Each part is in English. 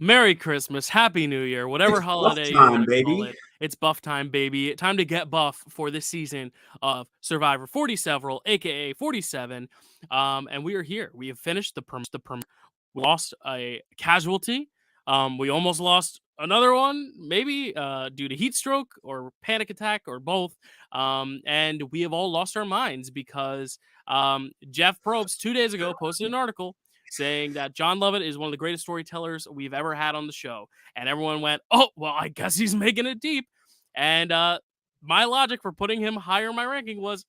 Merry Christmas, Happy New Year, whatever It's holiday buff you time, want to call baby. it. It's buff time, baby. Time to get buff for this season of Survivor 47, aka 47. And we are here. We have finished the perm. We lost a casualty. We almost lost another one, maybe due to heat stroke or panic attack or both. And we have all lost our minds because Jeff Probst 2 days ago posted an article saying that John Lovett is one of the greatest storytellers we've ever had on the show. And everyone went, oh, well, I guess he's making it deep. And my logic for putting him higher in my ranking was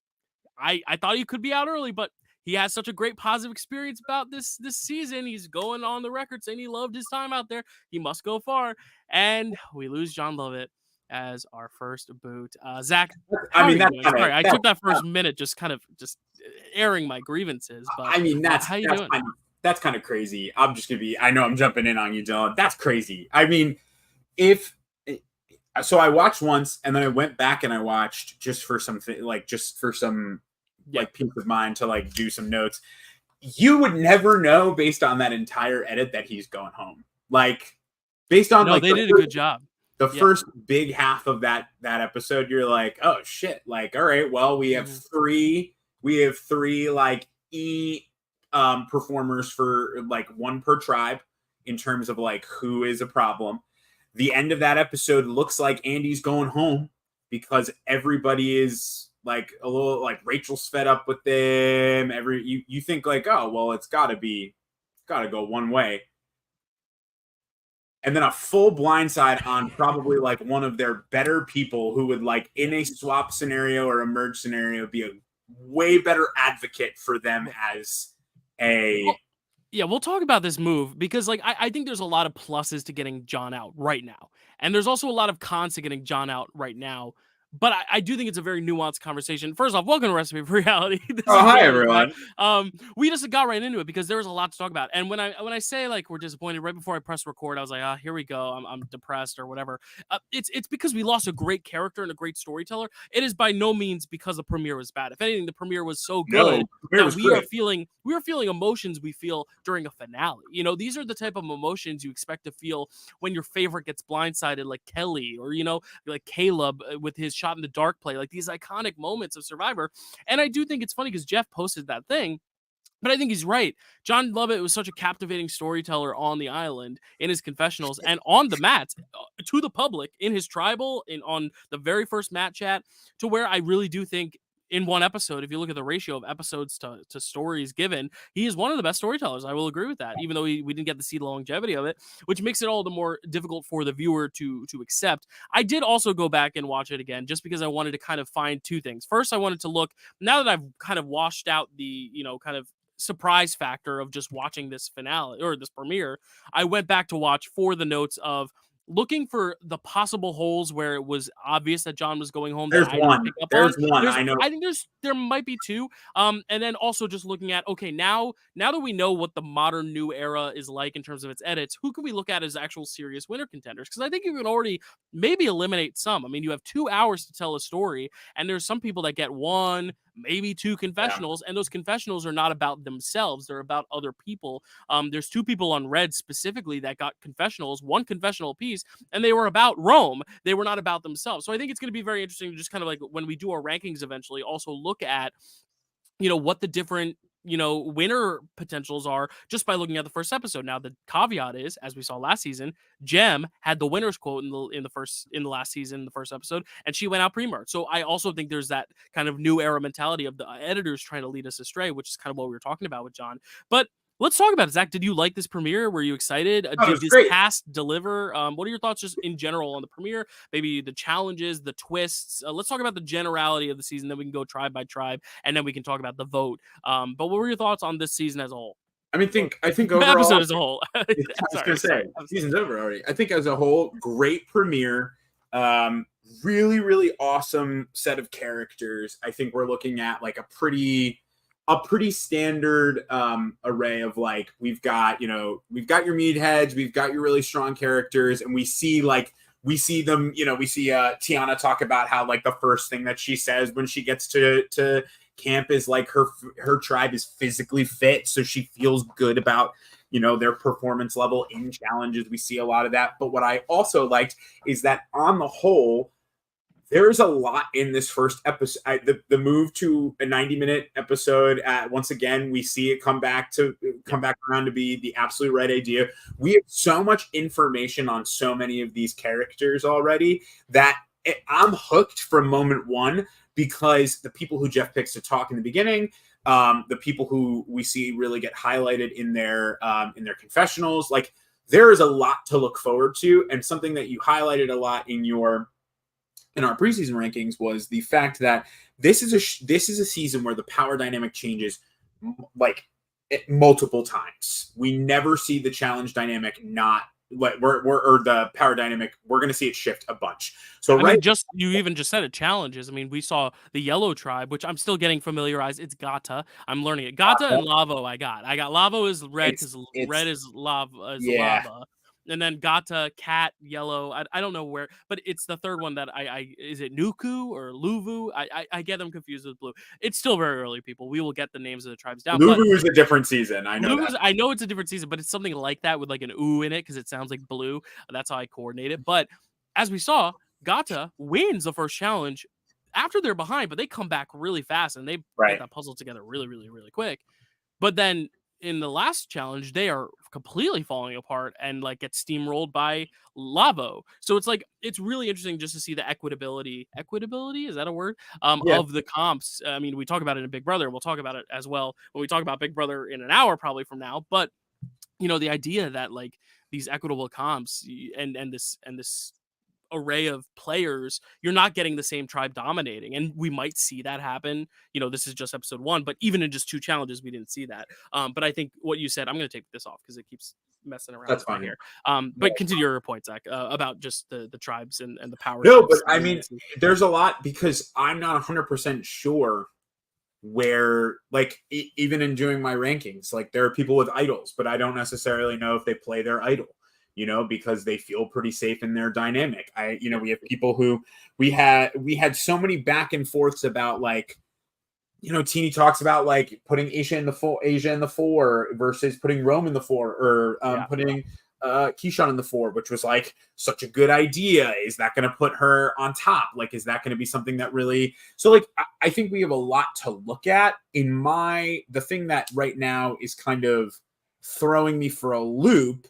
I thought he could be out early, but he has such a great positive experience about this season. He's going on the record saying he loved his time out there. He must go far. And we lose John Lovett as our first boot. Zach, how are you doing? Sorry, I took that first minute just airing my grievances. But I mean, how you doing? That's kind of crazy. I know I'm jumping in on you, Dylan. That's crazy. I mean, so I watched once and then I went back and I watched just for something like peace of mind to like do some notes. You would never know based on that entire edit that he's going home. Like based on they did a good job. The first big half of that episode, you're like, oh shit. Like, all right, well, we have three like performers for like one per tribe in terms of like who is a problem. The end of that episode looks like Andy's going home because everybody is like a little like Rachel's fed up with them. You think like, oh well, it's gotta go one way. And then a full blindside on probably like one of their better people who would like in a swap scenario or a merge scenario be a way better advocate for them as yeah, we'll talk about this move because like I think there's a lot of pluses to getting John out right now. And there's also a lot of cons to getting John out right now. But I do think it's a very nuanced conversation. First off, welcome to Recipe for Reality. Hi, everyone. We just got right into it because there was a lot to talk about. And when I say like we're disappointed, right before I press record, I was like, here we go. I'm depressed or whatever. It's because we lost a great character and a great storyteller. It is by no means because the premiere was bad. If anything, the premiere was so good that we are feeling emotions we feel during a finale. You know, these are the type of emotions you expect to feel when your favorite gets blindsided, like Kelly or like Caleb with his shot in the dark play, like these iconic moments of Survivor. And I do think it's funny because Jeff posted that thing, but I think he's right. John Lovett was such a captivating storyteller on the island in his confessionals and on the mats to the public in his tribal on the very first mat chat, to where I really do think in one episode, if you look at the ratio of episodes to stories given, he is one of the best storytellers. I will agree with that, even though we didn't get to see the longevity of it, which makes it all the more difficult for the viewer to accept. I did also go back and watch it again just because I wanted to kind of find two things. First, I wanted to look, now that I've kind of washed out the, kind of surprise factor of just watching this finale or this premiere, I went back to watch for the notes of looking for the possible holes where it was obvious that John was going home. There's one. I know. I think there might be two. And then also just looking at, okay, now that we know what the modern new era is like in terms of its edits, who can we look at as actual serious winner contenders? Because I think you can already maybe eliminate some. I mean, you have 2 hours to tell a story, and there's some people that get one, maybe two confessionals, and those confessionals are not about themselves. They're about other people. There's 2 people on Red specifically that got confessionals, one confessional piece, and they were about Rome. They were not about themselves. So I think it's going to be very interesting to just kind of like when we do our rankings eventually, also look at, what the different winner potentials are just by looking at the first episode. Now the caveat is, as we saw last season, Jem had the winner's quote in the last season, the first episode, and she went out pre-merge. So I also think there's that kind of new era mentality of the editors trying to lead us astray, which is kind of what we were talking about with John. But let's talk about it. Zach, did you like this premiere? Were you excited? Did this cast deliver? What are your thoughts just in general on the premiere? Maybe the challenges, the twists. Let's talk about the generality of the season, then we can go tribe by tribe, and then we can talk about the vote. But what were your thoughts on this season as a whole? I think overall, episode as a whole. I was going to say, season's over already. I think as a whole, great premiere. Really, really awesome set of characters. I think we're looking at like a pretty standard array of like, we've got your meatheads, we've got your really strong characters, and we see them, we see Tiana talk about how like the first thing that she says when she gets to camp is like her tribe is physically fit, so she feels good about their performance level in challenges. We see a lot of that. But what I also liked is that on the whole, there's a lot in this first episode. The move to a 90-minute episode. Once again, we see it come back around to be the absolute right idea. We have so much information on so many of these characters already that I'm hooked from moment one, because the people who Jeff picks to talk in the beginning, the people who we see really get highlighted in their confessionals, like there is a lot to look forward to. And something that you highlighted a lot in our preseason rankings was the fact that this is a season where the power dynamic changes like multiple times. We never see the challenge dynamic not like or the power dynamic. We're going to see it shift a bunch. So I mean, you even just said it, challenges. I mean, we saw the yellow tribe, which I'm still getting familiarized. It's Gata. I'm learning it. Gata and Lavo. I got Lavo is red because red is lava. Lava. And then Gata, cat, yellow. I don't know where, but it's the third one that is it Nuku or Luvu? I get them confused with blue. It's still very early, people. We will get the names of the tribes down. Luvu is a different season. I know that. I know it's a different season, but it's something like that with like an ooh in it because it sounds like blue. That's how I coordinate it. But as we saw, Gata wins the first challenge after they're behind, but they come back really fast and they get that puzzle together really, really, really quick. But then in the last challenge, they are completely falling apart and like get steamrolled by Lavo. So it's like it's really interesting just to see the equitability. Equitability, is that a word? Of the comps. I mean, we talk about it in Big Brother. We'll talk about it as well when we talk about Big Brother in an hour, probably from now. But the idea that like these equitable comps and this array of players, you're not getting the same tribe dominating, and we might see that happen. This is just episode 1, but even in just 2 challenges we didn't see that. But I think what you said, I'm going to take this off because it keeps messing around. That's fine here. But continue your point, Zach, about just the tribes and the power. No, but I mean, there's a lot, because I'm not 100% sure where, like, even in doing my rankings, like there are people with idols, but I don't necessarily know if they play their idol, because they feel pretty safe in their dynamic. We have people who we had so many back and forths about, like, Teeny talks about like putting Asia in the 4 versus putting Rome in the 4, or putting Keyshawn in the 4, which was like such a good idea. Is that going to put her on top? Like, is that going to be something that really? So like, I think we have a lot to look at. The thing that right now is kind of throwing me for a loop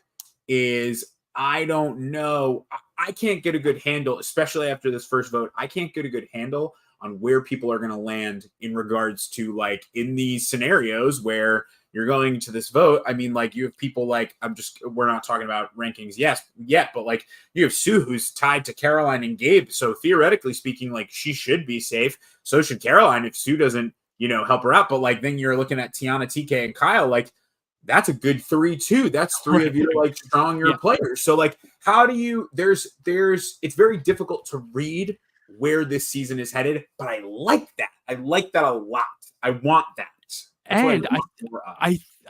is I don't know. I can't get a good handle, especially after this first vote. I can't get a good handle on where people are going to land in regards to, like, in these scenarios where you're going to this vote. I mean, like, you have people like, we're not talking about rankings yet, but like you have Sue, who's tied to Caroline and Gabe. So theoretically speaking, like, she should be safe. So should Caroline if Sue doesn't, help her out. But like, then you're looking at Tiana, TK, and Kyle, like, that's a good 3 too. That's 3 of your like stronger players. So like, how do you, it's very difficult to read where this season is headed, but I like that. I like that a lot. I want that. And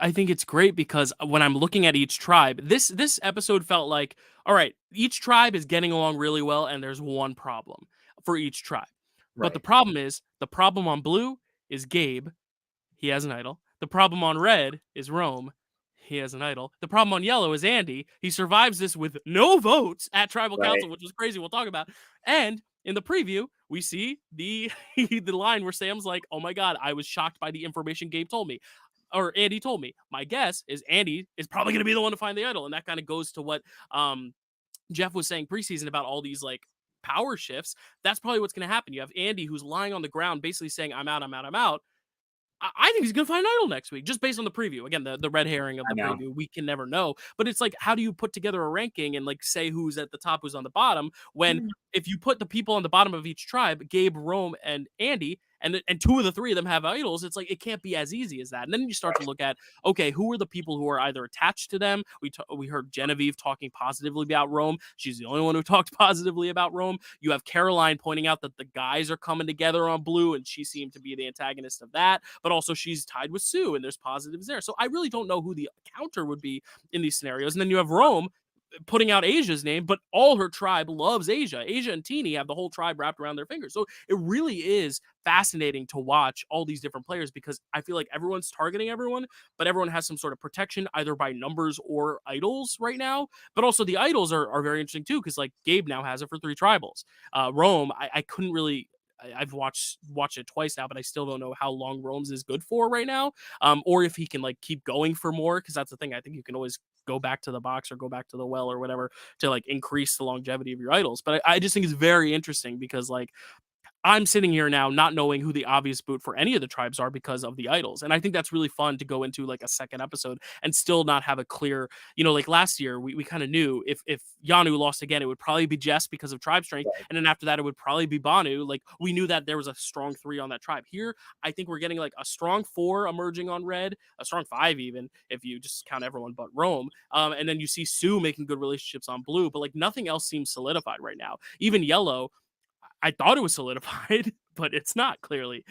I think it's great because when I'm looking at each tribe, this episode felt like, all right, each tribe is getting along really well, and there's one problem for each tribe. Right. But the problem on blue is Gabe. He has an idol. The problem on red is Rome. He has an idol. The problem on yellow is Andy. He survives this with no votes at Tribal Council, which was crazy. We'll talk about. And in the preview, we see the line where Sam's like, oh my God, I was shocked by the information Gabe told me. Or Andy told me. My guess is Andy is probably going to be the one to find the idol. And that kind of goes to what Jeff was saying preseason about all these like power shifts. That's probably what's going to happen. You have Andy who's lying on the ground basically saying, I'm out, I'm out, I'm out. I think he's going to find Idol next week, just based on the preview. Again, the red herring of the preview, we can never know. But it's like, how do you put together a ranking and like say who's at the top, who's on the bottom, when if you put the people on the bottom of each tribe, Gabe, Rome, and Andy, and 2 of the 3 of them have idols, it's like it can't be as easy as that. And then you start to look at, okay, who are the people who are either attached to them? We heard Genevieve talking positively about Rome. She's the only one who talked positively about Rome. You have Caroline pointing out that the guys are coming together on blue, and she seemed to be the antagonist of that. But also she's tied with Sue, and there's positives there. So I really don't know who the counter would be in these scenarios. And then you have Rome, putting out Asia's name, but all her tribe loves Asia. Asia and Teeny have the whole tribe wrapped around their fingers. So it really is fascinating to watch all these different players because I feel like everyone's targeting everyone, but everyone has some sort of protection either by numbers or idols right now. But also the idols are very interesting too because like Gabe now has it for 3 tribals. Rome, I couldn't really. I've watched it twice now, but I still don't know how long Rome's is good for right now, or if he can like keep going for more. Because that's the thing. I think you can always go back to the box or go back to the well or whatever to like increase the longevity of your idols. But I just think it's very interesting because like I'm sitting here now not knowing who the obvious boot for any of the tribes are because of the idols. And I think that's really fun to go into like a second episode and still not have a clear, like last year we kind of knew if Yanu lost again, it would probably be Jess because of tribe strength. Right. And then after that, it would probably be Banu. Like we knew that there was a strong 3 on that tribe. Here, I think we're getting like a strong 4 emerging on red, a strong 5 even, if you just count everyone but Rome. And then you see Sue making good relationships on blue, but like nothing else seems solidified right now. Even yellow, I thought it was solidified, but it's not clearly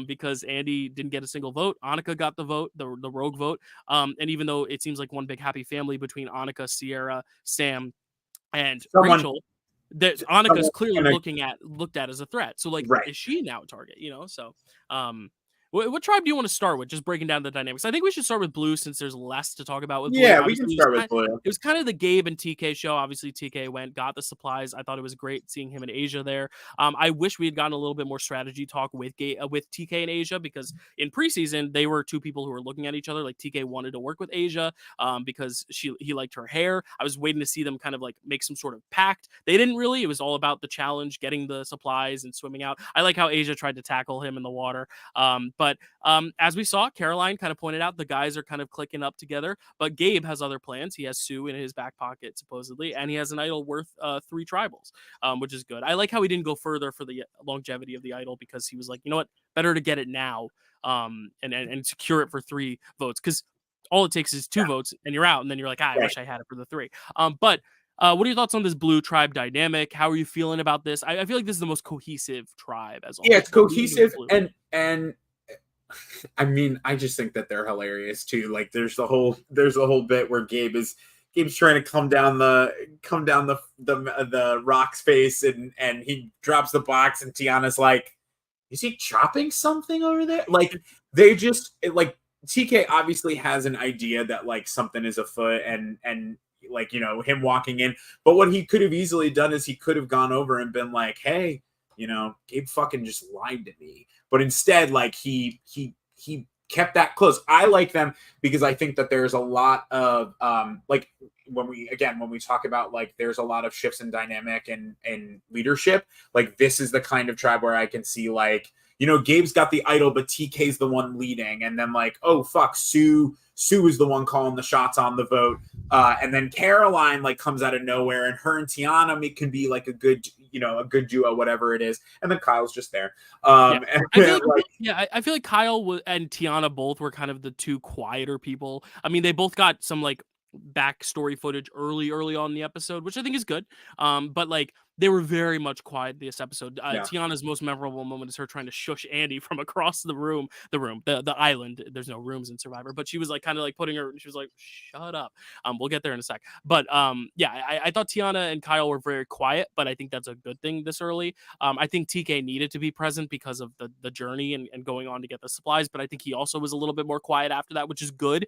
because Andy didn't get a single vote. Annika got the vote, the rogue vote. And even though it seems like one big happy family between Annika, Sierra, Sam, and Rachel, that Annika's clearly looked at as a threat. So like, is she now a target? So what tribe do you want to start with? Just breaking down the dynamics. I think we should start with blue since there's less to talk about with blue. Yeah, we can start with blue. It was kind of the Gabe and TK show. Obviously, TK went, got the supplies. I thought it was great seeing him in Asia there. I wish we had gotten a little bit more strategy talk with TK and Asia because in preseason, they were 2 people who were looking at each other. Like TK wanted to work with Asia because he liked her hair. I was waiting to see them kind of like make some sort of pact. They didn't really. It was all about the challenge, getting the supplies and swimming out. I like how Asia tried to tackle him in the water. But as we saw, Caroline kind of pointed out, the guys are kind of clicking up together, but Gabe has other plans. He has Sue in his back pocket, supposedly, and he has an idol worth 3 tribals, which is good. I like how he didn't go further for the longevity of the idol because he was like, you know what, better to get it now and secure it for 3 votes because all it takes is 2 votes and you're out, and then you're like, I wish I had it for the 3. But what are your thoughts on this blue tribe dynamic? How are you feeling about this? I feel like this is the most cohesive tribe as a whole. Yeah, it's cohesive and I mean, I just think that they're hilarious too. Like there's the whole bit where Gabe's trying to come down the rock's face and he drops the box and Tiana's like, is he chopping something over there? Like they just like TK obviously has an idea that like something is afoot and like, him walking in, but what he could have easily done is he could have gone over and been like, hey, Gabe fucking just lied to me. But instead, like he kept that close. I like them because I think that there's a lot of like when we talk about like there's a lot of shifts in dynamic and leadership. Like this is the kind of tribe where I can see like, Gabe's got the idol, but TK's the one leading, and then like, oh fuck, Sue is the one calling the shots on the vote, and then Caroline like comes out of nowhere, and her and Tiana can be like a good duo, whatever it is, and then Kyle's just there. I feel like Kyle and Tiana both were kind of the 2 quieter people. I mean, they both got some like backstory footage early on in the episode, which I think is good. But like they were very much quiet this episode. Tiana's most memorable moment is her trying to shush Andy from across the island. There's no rooms in Survivor, but she was like kind of like she was like, shut up. We'll get there in a sec. But I thought Tiana and Kyle were very quiet, but I think that's a good thing this early. I think TK needed to be present because of the journey and going on to get the supplies, but I think he also was a little bit more quiet after that, which is good.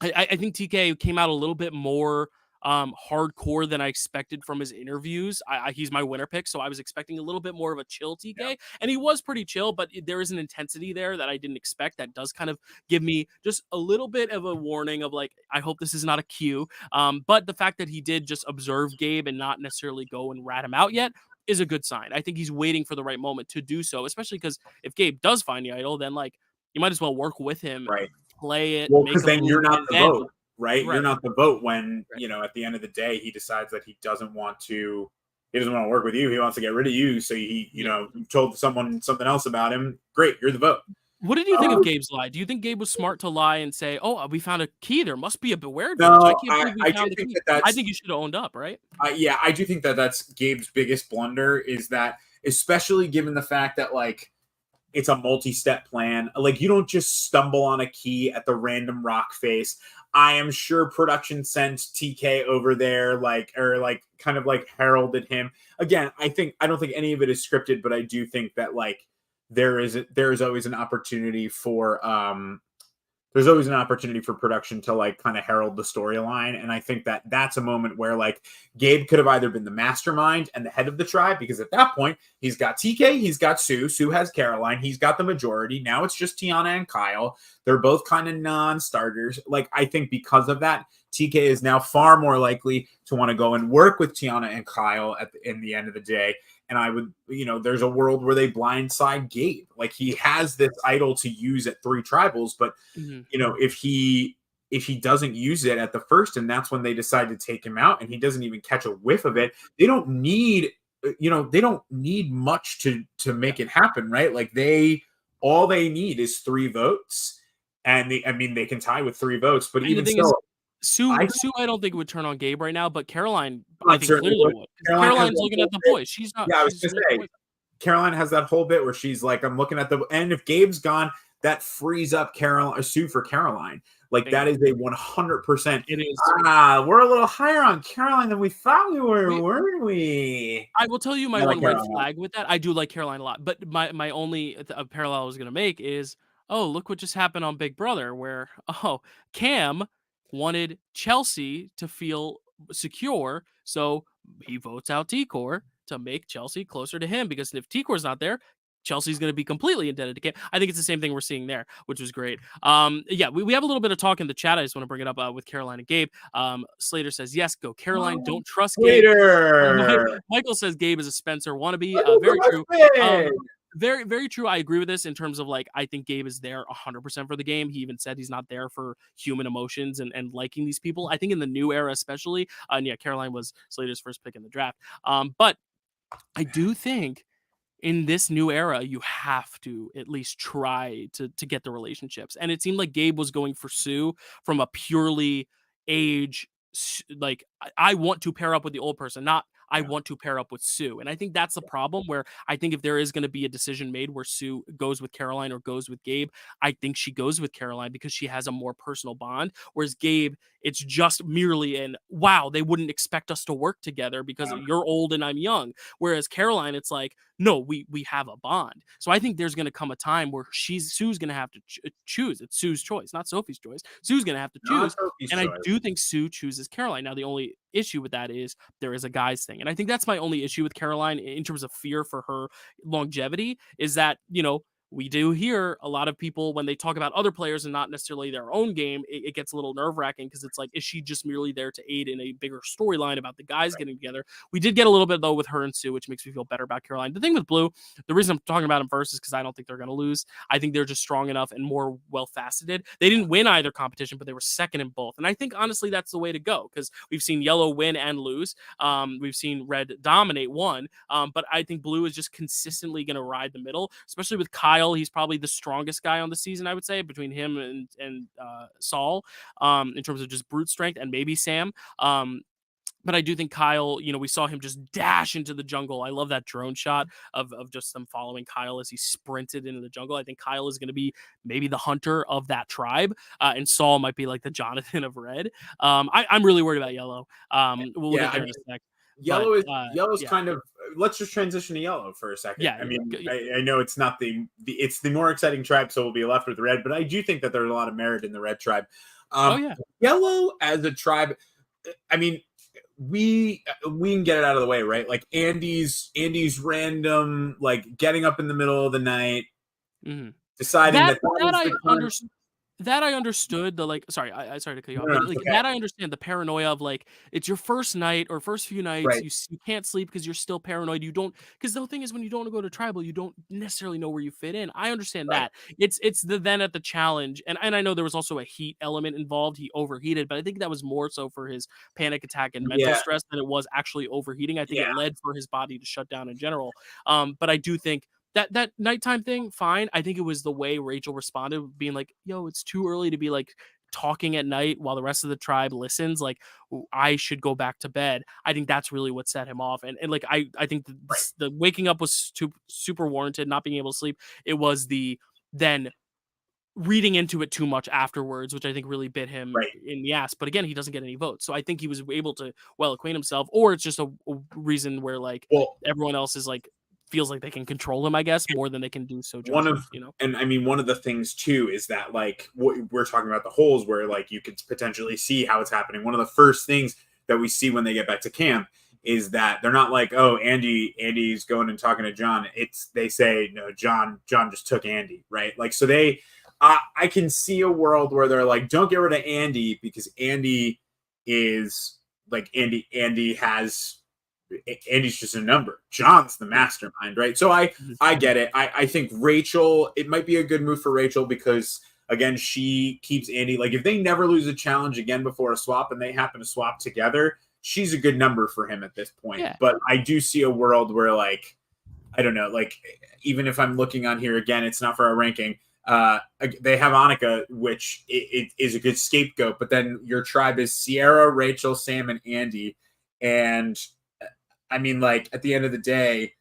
I think TK came out a little bit more hardcore than I expected from his interviews. He's my winner pick, so I was expecting a little bit more of a chill TK, and he was pretty chill, but there is an intensity there that I didn't expect that does kind of give me just a little bit of a warning of like, I hope this is not a cue. But the fact that he did just observe Gabe and not necessarily go and rat him out yet is a good sign. I think he's waiting for the right moment to do so, especially because if Gabe does find the idol, then like you might as well work with him. Right. Play it. Well, because then you're not the vote, right? You're not the vote when, right. At the end of the day, he decides that he doesn't want to work with you. He wants to get rid of you. So you told someone something else about him. Great. You're the vote. What did you think of Gabe's lie? Do you think Gabe was smart to lie and say, oh, we found a key. There must be a beware village. No, I can't believe we found the key. I think you should have owned up, right? I do think that that's Gabe's biggest blunder is that, especially given the fact that like, it's a multi-step plan. Like you don't just stumble on a key at the random rock face. I am sure production sent TK over there, kind of like heralded him. Again, I don't think any of it is scripted, but I do think that like there is always an opportunity for there's always an opportunity for production to like kind of herald the storyline. And I think that that's a moment where like Gabe could have either been the mastermind and the head of the tribe, because at that point he's got TK, he's got Sue has Caroline, he's got the majority. Now it's just Tiana and Kyle. They're both kind of non-starters. Like, I think because of that, TK is now far more likely to want to go and work with Tiana and Kyle in the end of the day. And I would, there's a world where they blindside Gabe. Like, he has this idol to use at 3 tribals, but if he doesn't use it at the first, and that's when they decide to take him out, and he doesn't even catch a whiff of it, they don't need much to make it happen, right? Like, all they need is 3 votes, and they can tie with 3 votes, but even so, Sue, I don't think would turn on Gabe right now, but Caroline, I think clearly would. Caroline's looking at the boys. She's not. Yeah, I was going to say, Caroline has that whole bit where she's like, I'm looking at and if Gabe's gone, that frees up Sue for Caroline. Like, that is a 100%. It is. We're a little higher on Caroline than we thought we were, weren't we? I will tell you my one red flag with that. I do like Caroline a lot, but my only parallel I was going to make is, oh, look what just happened on Big Brother, where Cam wanted Chelsea to feel secure, so he votes out T-Core to make Chelsea closer to him, because if T-Core's not there, Chelsea's going to be completely indebted to Cam. I think it's the same thing we're seeing there, which was great. Yeah, we have a little bit of talk in the chat. I just want to bring it up with Caroline and Gabe. Slater says, yes, go Caroline. Don't trust Gabe. Michael says Gabe is a Spencer wannabe. Very true. Very, very true. I agree with this in terms of, like, I think Gabe is there 100% for the game. He even said he's not there for human emotions and liking these people. I think in the new era especially, and yeah, Caroline was Slater's first pick in the draft. But I do think in this new era, you have to at least try to get the relationships. And it seemed like Gabe was going for Sue from a purely age, like, I want to pair up with the old person, not I want to pair up with Sue. And I think that's the problem, where I think if there is going to be a decision made where Sue goes with Caroline or goes with Gabe, I think she goes with Caroline because she has a more personal bond. Whereas Gabe, it's just merely wow, they wouldn't expect us to work together because you're old and I'm young. Whereas Caroline, it's like, no, we have a bond. So I think there's going to come a time where Sue's going to have to choose. It's Sue's choice, not Sophie's choice. Sue's going to have to choose. And I do think Sue chooses Caroline. Now, the only issue with that is there is a guys thing. And I think that's my only issue with Caroline in terms of fear for her longevity, is that, we do hear a lot of people when they talk about other players and not necessarily their own game, it gets a little nerve-wracking, because it's like, is she just merely there to aid in a bigger storyline about the guys getting together? We did get a little bit, though, with her and Sue, which makes me feel better about Caroline. The thing with Blue, the reason I'm talking about them first is because I don't think they're going to lose. I think they're just strong enough and more well-faceted. They didn't win either competition, but they were second in both. And I think, honestly, that's the way to go, because we've seen Yellow win and lose. We've seen Red dominate one. But I think Blue is just consistently going to ride the middle, especially with Kyle. He's probably the strongest guy on the season, I would say, between him and Saul, in terms of just brute strength, and maybe Sam. But I do think Kyle, we saw him just dash into the jungle. I love that drone shot of just them following Kyle as he sprinted into the jungle. I think Kyle is going to be maybe the hunter of that tribe, and Saul might be like the Jonathan of Red. I'm really worried about Yellow. We'll get there in a sec. Yellow's kind of. Let's just transition to Yellow for a second. Yeah, I know it's not it's the more exciting tribe, so we'll be left with Red. But I do think that there's a lot of merit in the Red tribe. Yellow as a tribe. I mean, we can get it out of the way, right? Like Andy's random, like, getting up in the middle of the night, deciding that I understood the, like, sorry, I sorry to cut you off, but, like, okay. That I understand the paranoia of, like, it's your first night or first few nights, right. You can't sleep because you're still paranoid. You don't, because the whole thing is, when you don't go to tribal, you don't necessarily know where you fit in. I understand that. It's the then at the challenge, and I know there was also a heat element involved. He overheated, but I think that was more so for his panic attack and mental stress than it was actually overheating. I think it led for his body to shut down in general. But I do think that nighttime thing, fine. I think it was the way Rachel responded, being like, yo, it's too early to be, like, talking at night while the rest of the tribe listens. Like, I should go back to bed. I think that's really what set him off. And like, I think the waking up was super warranted, not being able to sleep. It was the then reading into it too much afterwards, which I think really bit him Right. in the ass. But again, he doesn't get any votes. So I think he was able to well acquaint himself, or it's just a reason where like Well, everyone else is like feels like they can control him, I guess, more than they can do so one John, of you know? and I mean one of the things too is that like what we're talking about the holes where like you could potentially see how it's happening. One of the first things that we see when they get back to camp is that they're not like, oh, Andy's going and talking to John. It's they say no, John just took Andy, right? Like so they I can see a world where they're like, don't get rid of Andy because Andy is like Andy has Andy's just a number. John's the mastermind, right? So Mhm. I get it. I think Rachel, it might be a good move for Rachel because again, she keeps Andy like if they never lose a challenge again before a swap and they happen to swap together, she's a good number for him at this point. Yeah. But I do see a world where like I don't know, like even if I'm looking on here again, it's not for our ranking. They have Annika, which it is a good scapegoat, but then your tribe is Sierra, Rachel, Sam, and Andy. And I mean, like at the end of the day,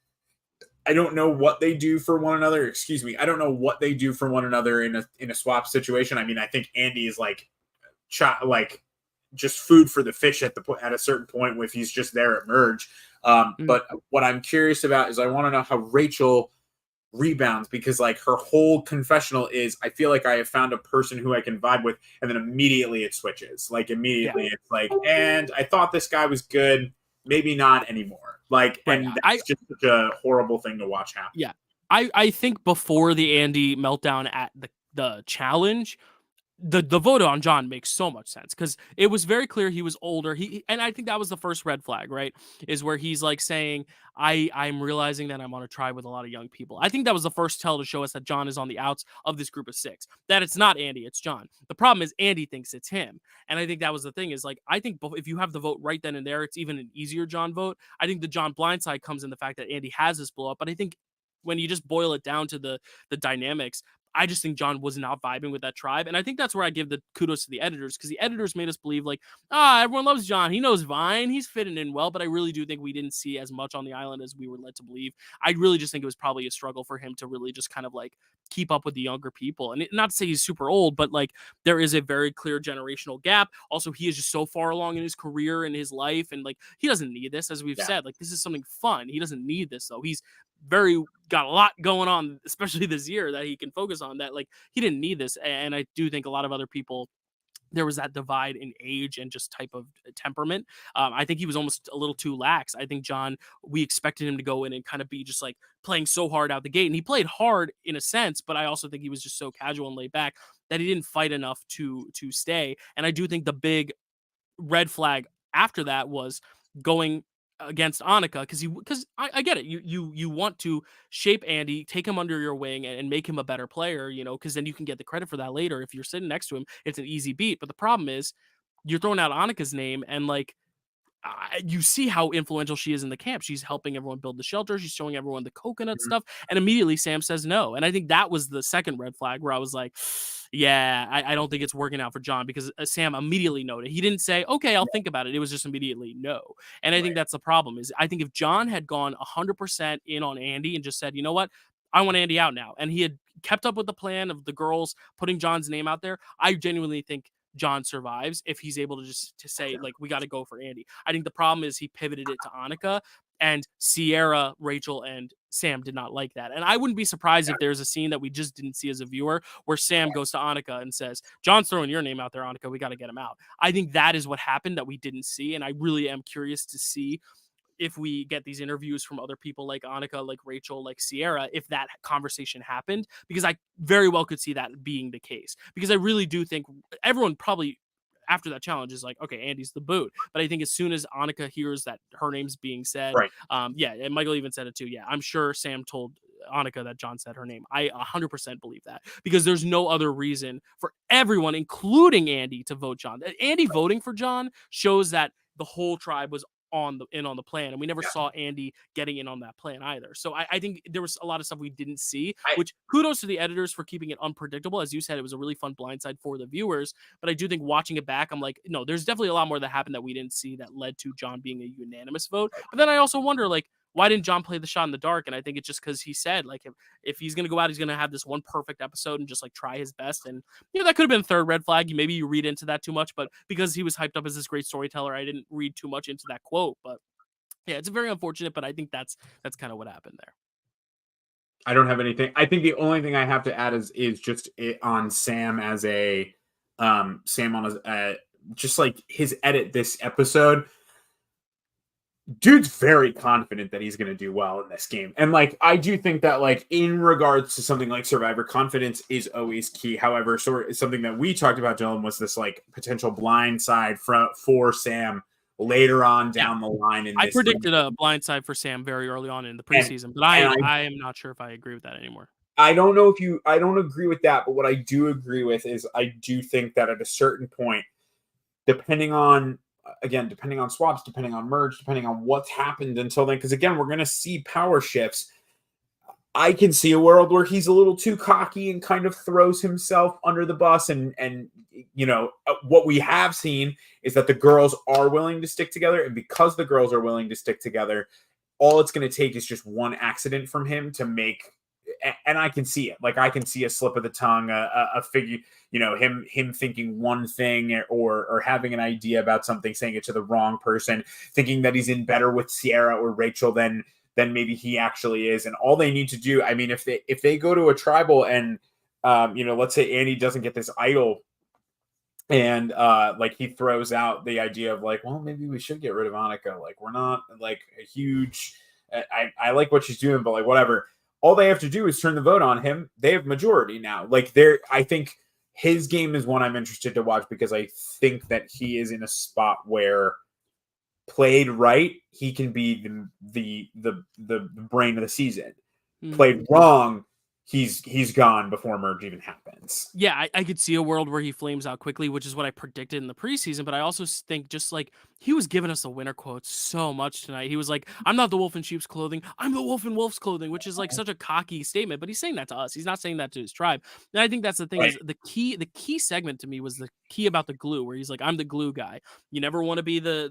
I don't know what they do for one another. Excuse me, I don't know what they do for one another in a swap situation. I mean, I think Andy is like, like just food for the fish at a certain point if he's just there at merge. Mhm. But what I'm curious about is I want to know how Rachel rebounds because like her whole confessional is I feel like I have found a person who I can vibe with, and then immediately it switches. Like Yeah. immediately it's like, and I thought this guy was good, maybe not anymore. Like, Right. and that's just such a horrible thing to watch happen. Yeah. I think before the Andy meltdown at the challenge, the vote on John makes so much sense because it was very clear he was older. And I think that was the first red flag, right? Is where he's like saying, I'm realizing that I'm on a tribe with a lot of young people. I think that was the first tell to show us that John is on the outs of this group of six. That it's not Andy, it's John. The problem is Andy thinks it's him. And I think that was the thing is like I think if you have the vote right then and there, it's even an easier John vote. I think the John blindside comes in the fact that Andy has this blow up, but I think when you just boil it down to the dynamics, I just think John was not vibing with that tribe. And I think that's where I give the kudos to the editors because the editors made us believe like, everyone loves John. He knows Vine. He's fitting in well. But I really do think we didn't see as much on the island as we were led to believe. I really just think it was probably a struggle for him to really just kind of like keep up with the younger people. And not to say he's super old, but like there is a very clear generational gap. Also, he is just so far along in his career and his life. And like he doesn't need this, as we've said. Like this is something fun. He doesn't need this though. He's got a lot going on, especially this year that he can focus on that. Like he didn't need this. And I do think a lot of other people, there was that divide in age and just type of temperament. I think he was almost a little too lax. I think John, we expected him to go in and kind of be just like playing so hard out the gate. And he played hard in a sense, but I also think he was just so casual and laid back that he didn't fight enough to stay. And I do think the big red flag after that was going against Annika because I get it. You want to shape Andy, take him under your wing, and make him a better player, because then you can get the credit for that later. If you're sitting next to him, it's an easy beat. But the problem is you're throwing out Annika's name and like you see how influential she is in the camp. She's helping everyone build the shelter. She's showing everyone the coconut Mhm. stuff. And immediately Sam says no. And I think that was the second red flag where I was like, yeah, I don't think it's working out for John because Sam immediately noted. He didn't say, okay, I'll think about it. It was just immediately no. And I think Right. that's the problem is I think if John had gone 100% in on Andy and just said, you know what? I want Andy out now. And he had kept up with the plan of the girls putting John's name out there. I genuinely think John survives if he's able to just to say like we got to go for Andy. I think the problem is he pivoted it to Annika and Sierra, Rachel, and Sam did not like that. And I wouldn't be surprised if there's a scene that we just didn't see as a viewer where Sam goes to Annika and says, "John's throwing your name out there, Annika. We got to get him out." I think that is what happened that we didn't see, and I really am curious to see if we get these interviews from other people like Annika, like Rachel, like Sierra, if that conversation happened, because I very well could see that being the case. Because I really do think everyone probably after that challenge is like, okay, Andy's the boot. But I think as soon as Annika hears that her name's being said, Right. yeah, and Michael even said it too. Yeah, I'm sure Sam told Annika that John said her name. I 100% believe that because there's no other reason for everyone, including Andy, to vote John. Andy voting for John shows that the whole tribe was on the plan, and we never Yeah. saw Andy getting in on that plan either. So I think there was a lot of stuff we didn't see, I which kudos to the editors for keeping it unpredictable. As you said, it was a really fun blindside for the viewers. But I do think watching it back, I'm like, no, there's definitely a lot more that happened that we didn't see that led to John being a unanimous vote. But then I also wonder, like, why didn't John play the shot in the dark? And I think it's just because he said, like, if he's going to go out, he's going to have this one perfect episode and just like try his best. And, that could have been a third red flag. Maybe you read into that too much, but because he was hyped up as this great storyteller, I didn't read too much into that quote. But yeah, it's very unfortunate, but I think that's kind of what happened there. I don't have anything. I think the only thing I have to add is just on Sam as a Sam on just like his edit this episode. Dude's very confident that he's going to do well in this game. And like, I do think that like in regards to something like Survivor, confidence is always key. However, something that we talked about, Dylan, was this like potential blind side for Sam later on down the line. I predicted a blind side for Sam very early on in the preseason, but I am not sure if I agree with that anymore. I don't know I don't agree with that, but what I do agree with is I do think that at a certain point, depending on swaps, depending on merge, depending on what's happened until then, because again, we're going to see power shifts. I can see a world where he's a little too cocky and kind of throws himself under the bus. And what we have seen is that the girls are willing to stick together. And because the girls are willing to stick together, all it's going to take is just one accident from him to make. And I can see it. Like, I can see a slip of the tongue, a figure, him thinking one thing or having an idea about something, saying it to the wrong person, thinking that he's in better with Sierra or Rachel than maybe he actually is. And all they need to do, I mean, if they go to a tribal and, let's say Andy doesn't get this idol and like he throws out the idea of like, well, maybe we should get rid of Annika. Like, we're not like a huge, I like what she's doing, but like, whatever. All they have to do is turn the vote on him. They have majority now. Like, I think his game is one I'm interested to watch because I think that he is in a spot where, played right, he can be the brain of the season. Mm-hmm. Played wrong, he's gone before merge even happens. Yeah, I could see a world where he flames out quickly, which is what I predicted in the preseason. But I also think just like he was giving us the winner quotes so much tonight. He was like, "I'm not the wolf in sheep's clothing. I'm the wolf in wolf's clothing," which is like such a cocky statement. But he's saying that to us. He's not saying that to his tribe. And I think that's the thing. Right. Is the key segment to me was the key about the glue, where he's like, "I'm the glue guy. You never want to be the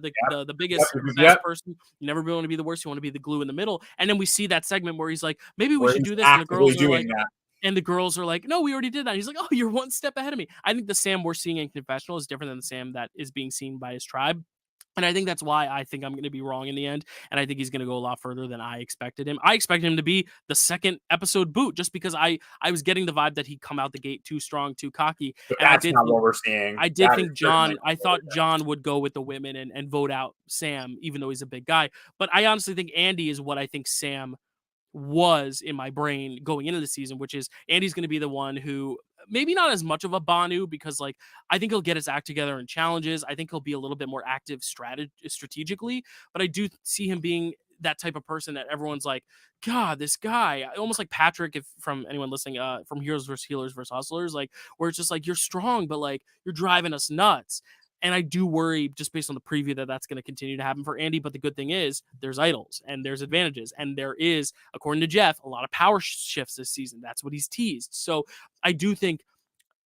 biggest best person. You never want to be the worst. You want to be the glue in the middle." And then we see that segment where he's like, "Maybe we should do this," and the girls are like. That. And the girls are like, "No, we already did that." He's like, "Oh, you're one step ahead of me." I think the Sam we're seeing in Confessional is different than the Sam that is being seen by his tribe. And I think that's why I think I'm going to be wrong in the end. And I think he's going to go a lot further than I expected him. I expected him to be the second episode boot just because I was getting the vibe that he'd come out the gate too strong, too cocky. But and that's not what we're seeing. I did think I thought John would go with the women and vote out Sam, even though he's a big guy. But I honestly think Andy is what I think Sam was in my brain going into the season, which is Andy's going to be the one who maybe not as much of a Banu because like I think he'll get his act together in challenges. I think he'll be a little bit more active strategically, but I do see him being that type of person that everyone's like, God, this guy, almost like Patrick, if from anyone listening, from Heroes versus Healers versus Hustlers, like where it's just like, you're strong, but like you're driving us nuts. And I do worry, just based on the preview, that that's going to continue to happen for Andy. But the good thing is there's idols and there's advantages. And there is, according to Jeff, a lot of power shifts this season. That's what he's teased. So I do think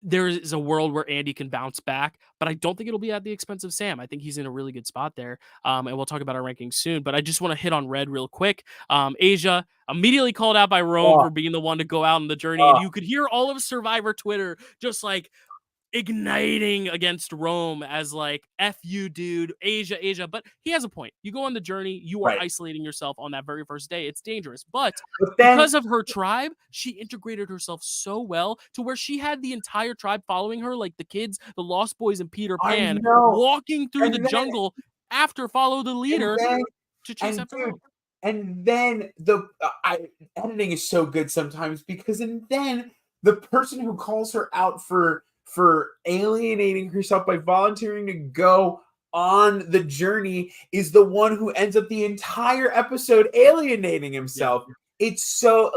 there is a world where Andy can bounce back, but I don't think it'll be at the expense of Sam. I think he's in a really good spot there. And we'll talk about our rankings soon. But I just want to hit on Red real quick. Asia immediately called out by Rome for being the one to go out on the journey. And you could hear all of Survivor Twitter just like igniting against Rome as like, F you, dude, Asia. But he has a point. You go on the journey, you are isolating yourself on that very first day. It's dangerous. But because of her tribe, she integrated herself so well to where she had the entire tribe following her, like the kids, the Lost Boys and Peter Pan, walking through the jungle after follow the leader to chase after Rome. And then the editing is so good sometimes because then the person who calls her out for alienating herself by volunteering to go on the journey is the one who ends up the entire episode alienating himself. Yeah. It's so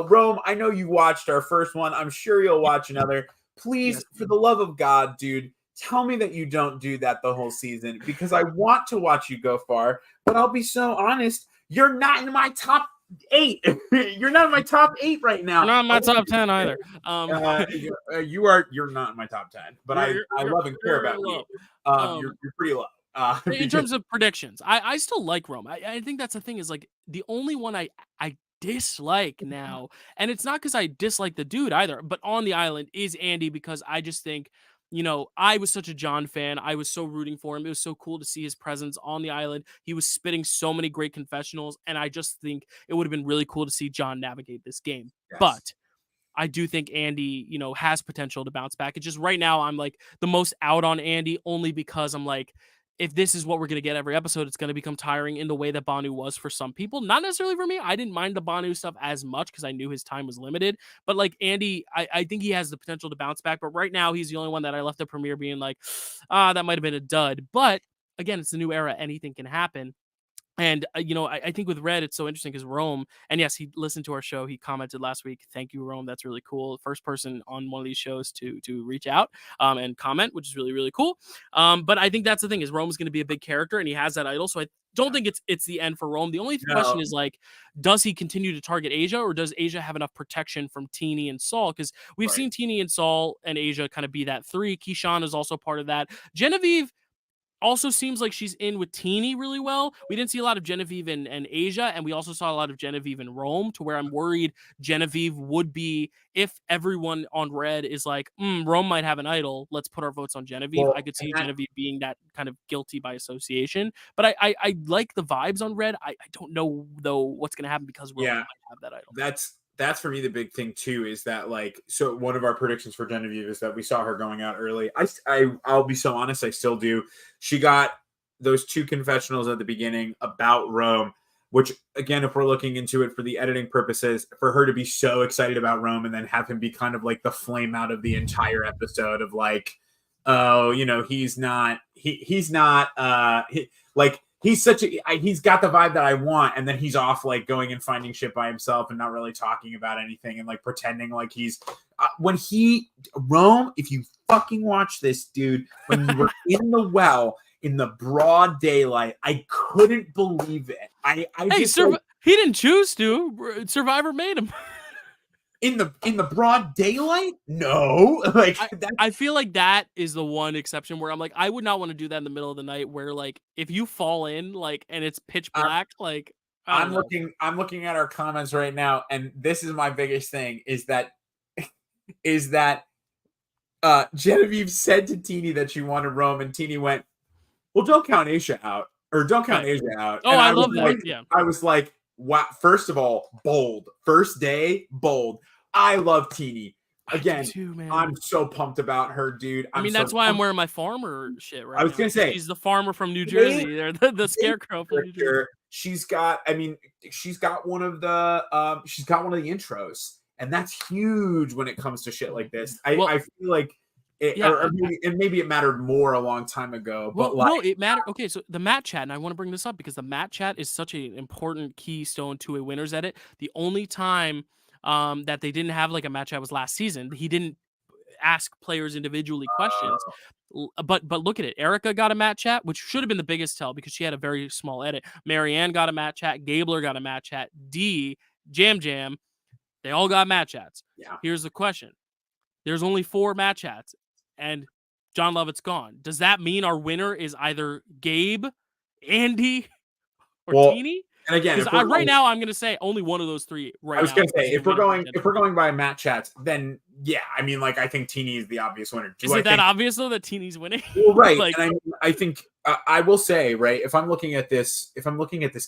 Rome, I know you watched our first one. I'm sure you'll watch another. Please, for the love of God, dude, tell me that you don't do that the whole season because I want to watch you go far, but I'll be so honest, you're not in my top 8. You're not in my top 8 right now. You're not in my top 10 either. You're not in my top 10, but I love and care about you. You're pretty low. In terms of predictions, I still like Rome. I think that's the thing, is like the only one I dislike now, and it's not because I dislike the dude either, but on the island is Andy, because I just think, I was such a John fan. I was so rooting for him. It was so cool to see his presence on the island. He was spitting so many great confessionals, and I just think it would have been really cool to see John navigate this game. Yes. But I do think Andy, has potential to bounce back. It's just right now I'm like the most out on Andy, only because I'm like, if this is what we're going to get every episode, it's going to become tiring in the way that Banu was for some people. Not necessarily for me. I didn't mind the Banu stuff as much because I knew his time was limited. But like Andy, I think he has the potential to bounce back. But right now, he's the only one that I left the premiere being like, that might have been a dud. But again, it's a new era. Anything can happen. And, I think with Red, it's so interesting because Rome, and yes, he listened to our show. He commented last week. Thank you, Rome. That's really cool. First person on one of these shows to reach out and comment, which is really, really cool. But I think that's the thing, is Rome's going to be a big character and he has that idol. So I don't think it's the end for Rome. The only question is like, does he continue to target Asia, or does Asia have enough protection from Teeny and Saul? Because we've seen Teeny and Saul and Asia kind of be that three. Keyshawn is also part of that. Genevieve also seems like she's in with Teeny really well. We didn't see a lot of Genevieve in Asia, and we also saw a lot of Genevieve in Rome, to where I'm worried Genevieve would be, if everyone on Red is like, Rome might have an idol, let's put our votes on Genevieve. I could see Genevieve being that kind of guilty by association. But I like the vibes on Red. I don't know, though, what's going to happen because Rome might have that idol. That's for me the big thing too, is that like, so one of our predictions for Genevieve is that we saw her going out early. I'll be so honest, I still do. She got those 2 confessionals at the beginning about Rome, which again, if we're looking into it for the editing purposes, for her to be so excited about Rome and then have him be kind of like the flame out of the entire episode of like, oh, he's got the vibe that I want, and then he's off like going and finding shit by himself and not really talking about anything and like pretending like he's Rome, if you fucking watch this, dude, when you were in the well in the broad daylight, I couldn't believe it. He didn't choose to. Survivor made him. In the broad daylight? No. Like I feel like that is the one exception where I'm like, I would not want to do that in the middle of the night, where like if you fall in like and it's pitch black, like I'm looking at our comments right now, and this is my biggest thing, is that Genevieve said to Teeny that she wanted Rome, and Teeny went, well, don't count Asia out. Or don't count Asia out. Oh, I love that. Like, yeah. I was like, wow, first of all, bold. First day, bold. I love Teeny. Again, too, man. I'm so pumped about her, dude. That's why I'm wearing my farmer shit right now. I was going to say. She's the farmer from New Jersey. They're the scarecrow from New Jersey. She's got one of the intros. And that's huge when it comes to shit like this. I feel like maybe it mattered more a long time ago. But no, it mattered. Okay, so the Matt chat, and I want to bring this up because the Matt chat is such an important keystone to a winner's edit. The only time that they didn't have like a Matt chat was last season. He didn't ask players individually questions. But look at it. Erica got a Matt chat, which should have been the biggest tell because she had a very small edit. Marianne got a Matt chat. Gabler got a Matt chat. D, Jam, they all got Matt chats. Yeah. Here's the question. There's only 4 Matt chats, and John Lovett's gone. Does that mean our winner is either Gabe, Andy, or Teeny? And again, right now I'm going to say only one of those 3. Right. I was going to say if we're going by Matt chats, then yeah, I mean, like I think Teeny is the obvious winner. Is it that obvious though that Teeny's winning? Well, right. Like, and I think I will say, right, if I'm looking at this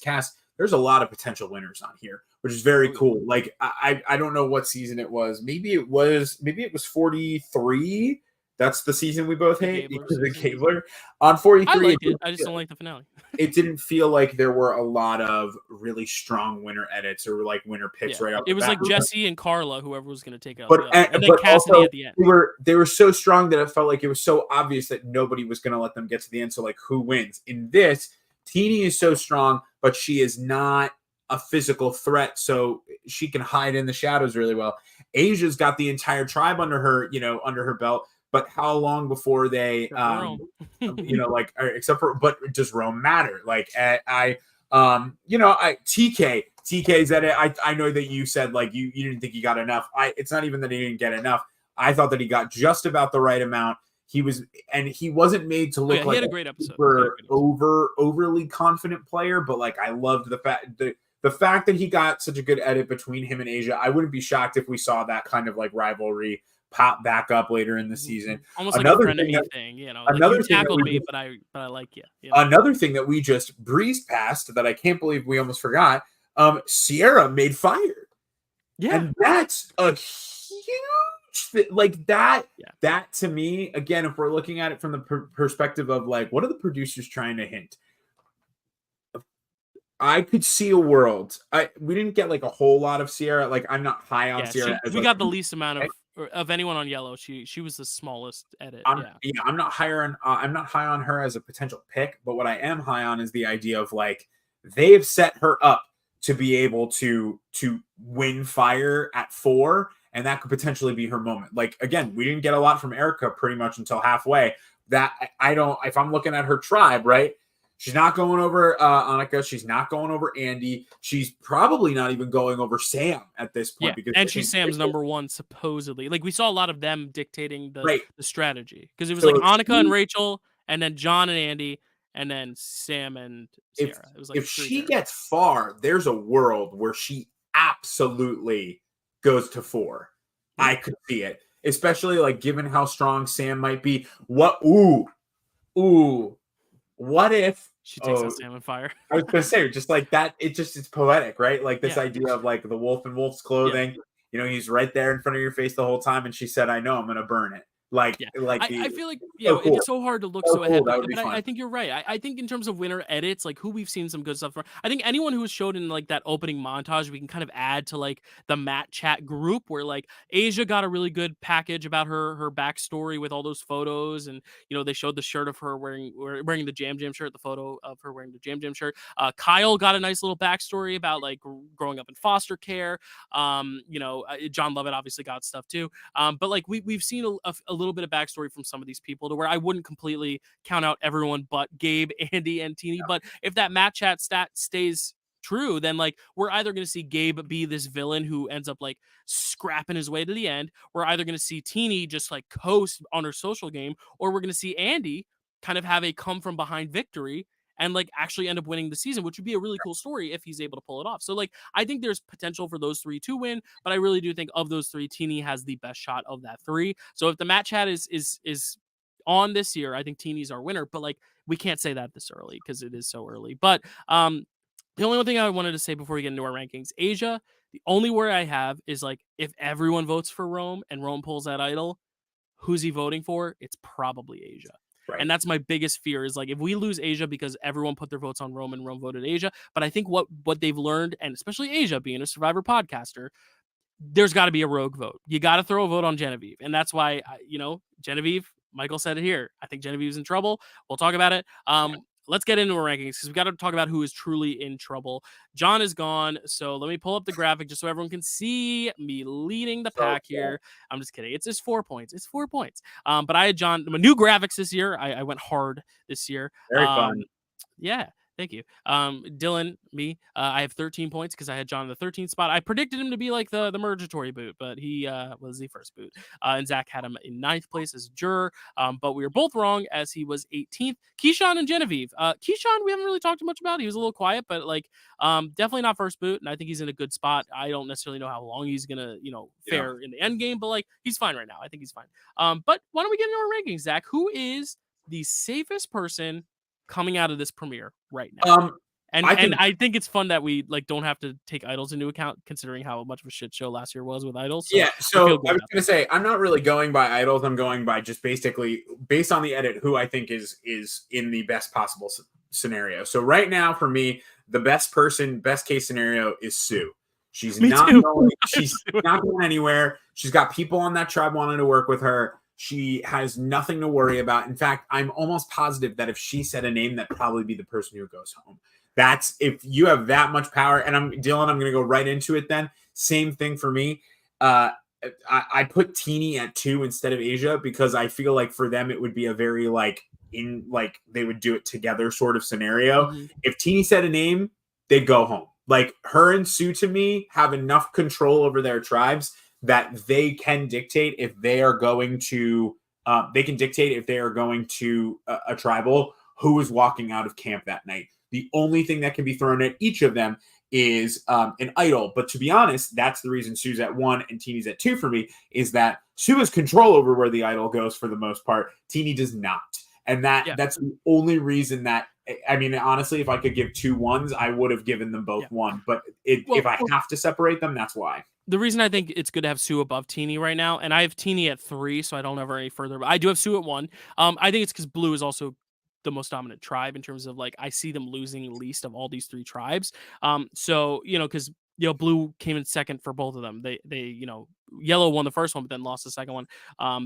cast, there's a lot of potential winners on here, which is very cool. Like I don't know what season it was. Maybe it was 43. That's the season we both hate because of Gabler. On 43, I liked it. I just don't like the finale. It didn't feel like there were a lot of really strong winner edits or like winner picks right off the bat. It was like Jesse and Carla, whoever was going to take out. And then Cassidy also, at the end. They were so strong that it felt like it was so obvious that nobody was going to let them get to the end. So like, who wins? In this, Teeny is so strong, but she is not a physical threat, so she can hide in the shadows really well. Asia's got the entire tribe under her belt. But how long before they, except for, but does Rome matter? Like, TK's at it. I know that you said like you didn't think he got enough. It's not even that he didn't get enough. I thought that he got just about the right amount. he wasn't made to look he like had a great episode. Overly confident player, but like I loved the fact that he got such a good edit between him and Asia. I wouldn't be shocked if we saw that kind of like rivalry pop back up later in the season. Almost like a frenemy thing, you know. Like you tackled me, but I like you. You know? Another thing that we just breezed past that I can't believe we almost forgot. Sierra made fire. Yeah, and that's a huge like that. Yeah. That to me, again, if we're looking at it from the perspective of like, what are the producers trying to hint? I could see a world. We didn't get like a whole lot of Sierra. Like I'm not high on Sierra. We got the least amount of anyone on Yellow. She was the smallest edit. I'm not I'm not high on her as a potential pick, but what I am high on is the idea of like they have set her up to be able to win fire at 4, and that could potentially be her moment. Like again, we didn't get a lot from Erica pretty much until halfway. That I don't. If I'm looking at her tribe, right? She's not going over Annika. She's not going over Andy. She's probably not even going over Sam at this point. Yeah, and she's Sam's number 1, supposedly. Like, we saw a lot of them dictating the strategy. Because it was like Annika and Rachel, and then John and Andy, and then Sam and Sierra. It was like if she gets far, there's a world where she absolutely goes to 4. Yeah. I could see it. Especially, like, given how strong Sam might be. What if she takes out Sam on fire? I was gonna say, just like that, it's poetic, right? Like this idea of like the wolf in wolf's clothing. Yeah. You know, he's right there in front of your face the whole time, and she said, "I know, I'm gonna burn it." Like, I feel like it's so hard to look so ahead. But I think you're right. I think in terms of winner edits, like who we've seen some good stuff from. I think anyone who was showed in like that opening montage, we can kind of add to like the Matt chat group where like Asia got a really good package about her backstory with all those photos, and you know they showed the shirt of her wearing the Jam Jam shirt, the photo of her wearing the Jam Jam shirt. Kyle got a nice little backstory about like growing up in foster care. You know, John Lovett obviously got stuff too. But like we've seen a little bit of backstory from some of these people to where I wouldn't completely count out everyone but Gabe, Andy, and Teeny. Yeah. But if that Matt chat stat stays true, then like we're either going to see Gabe be this villain who ends up like scrapping his way to the end. We're either going to see Teeny just like coast on her social game, or we're going to see Andy kind of have a come from behind victory and like actually end up winning the season, which would be a really cool story if he's able to pull it off. So like I think there's potential for those 3 to win, but I really do think of those 3, Teeny has the best shot of that 3. So if the Matt chat is on this year, I think Teeny's our winner, but like we can't say that this early because it is so early. But the only thing I wanted to say before we get into our rankings, Asia, the only worry I have is like if everyone votes for Rome and Rome pulls that idol, who's he voting for? It's probably Asia. Right. And that's my biggest fear is like if we lose Asia because everyone put their votes on Rome and Rome voted Asia. But I think what they've learned, and especially Asia being a Survivor podcaster, there's got to be a rogue vote. You got to throw a vote on Genevieve. And that's why, you know, Genevieve, Michael said it here. I think Genevieve's in trouble. We'll talk about it. Let's get into our rankings because we got to talk about who is truly in trouble. John is gone, so let me pull up the graphic just so everyone can see me leading the pack here. I'm just kidding. It's just 4 points. It's 4 points. But I had John. My new graphics this year. I went hard this year. Very fun. Yeah. Thank you. Dylan, me, I have 13 points because I had John in the 13th spot. I predicted him to be like the Mergatory boot, but he was the first boot. And Zach had him in 9th place as a juror, but we were both wrong as he was 18th. Keyshawn and Genevieve. Keyshawn, we haven't really talked much about. He was a little quiet, but like definitely not first boot, and I think he's in a good spot. I don't necessarily know how long he's gonna, fare in the end game, but like he's fine right now. I think he's fine. But why don't we get into our rankings, Zach? Who is the safest person coming out of this premiere right now? I think it's fun that we like don't have to take idols into account considering how much of a shit show last year was with idols. So I was gonna say I'm not really going by idols. I'm going by just basically based on the edit who I think is in the best possible scenario. So right now for me, the best case scenario is Sue. She's not going anywhere. She's got people on that tribe wanting to work with her. She has nothing to worry about. In fact, I'm almost positive that if she said a name, that'd probably be the person who goes home. That's if you have that much power. And I'm going to go right into it then. Same thing for me. I put Teeny at 2 instead of Asia because I feel like for them, it would be a very they would do it together sort of scenario. Mm-hmm. If Teeny said a name, they'd go home. Like her and Sue to me have enough control over their tribes that they can dictate if they are going to They can dictate if they are going to a tribal who is walking out of camp that night. The only thing that can be thrown at each of them is an idol. But to be honest, that's the reason Sue's at 1 and Teeny's at 2 for me, is that Sue has control over where the idol goes for the most part. Teeny does not. And that's the only reason that, I mean, honestly, if I could give 2 1s, I would have given them both 1. But if I have to separate them, that's why. The reason I think it's good to have Sue above Teeny right now, and I have Teeny at 3, so I don't ever any further. But I do have Sue at 1. I think it's because Blue is also the most dominant tribe in terms of like I see them losing least of all these 3 tribes. So because Blue came in second for both of them. They Yellow won the first one, but then lost the second one.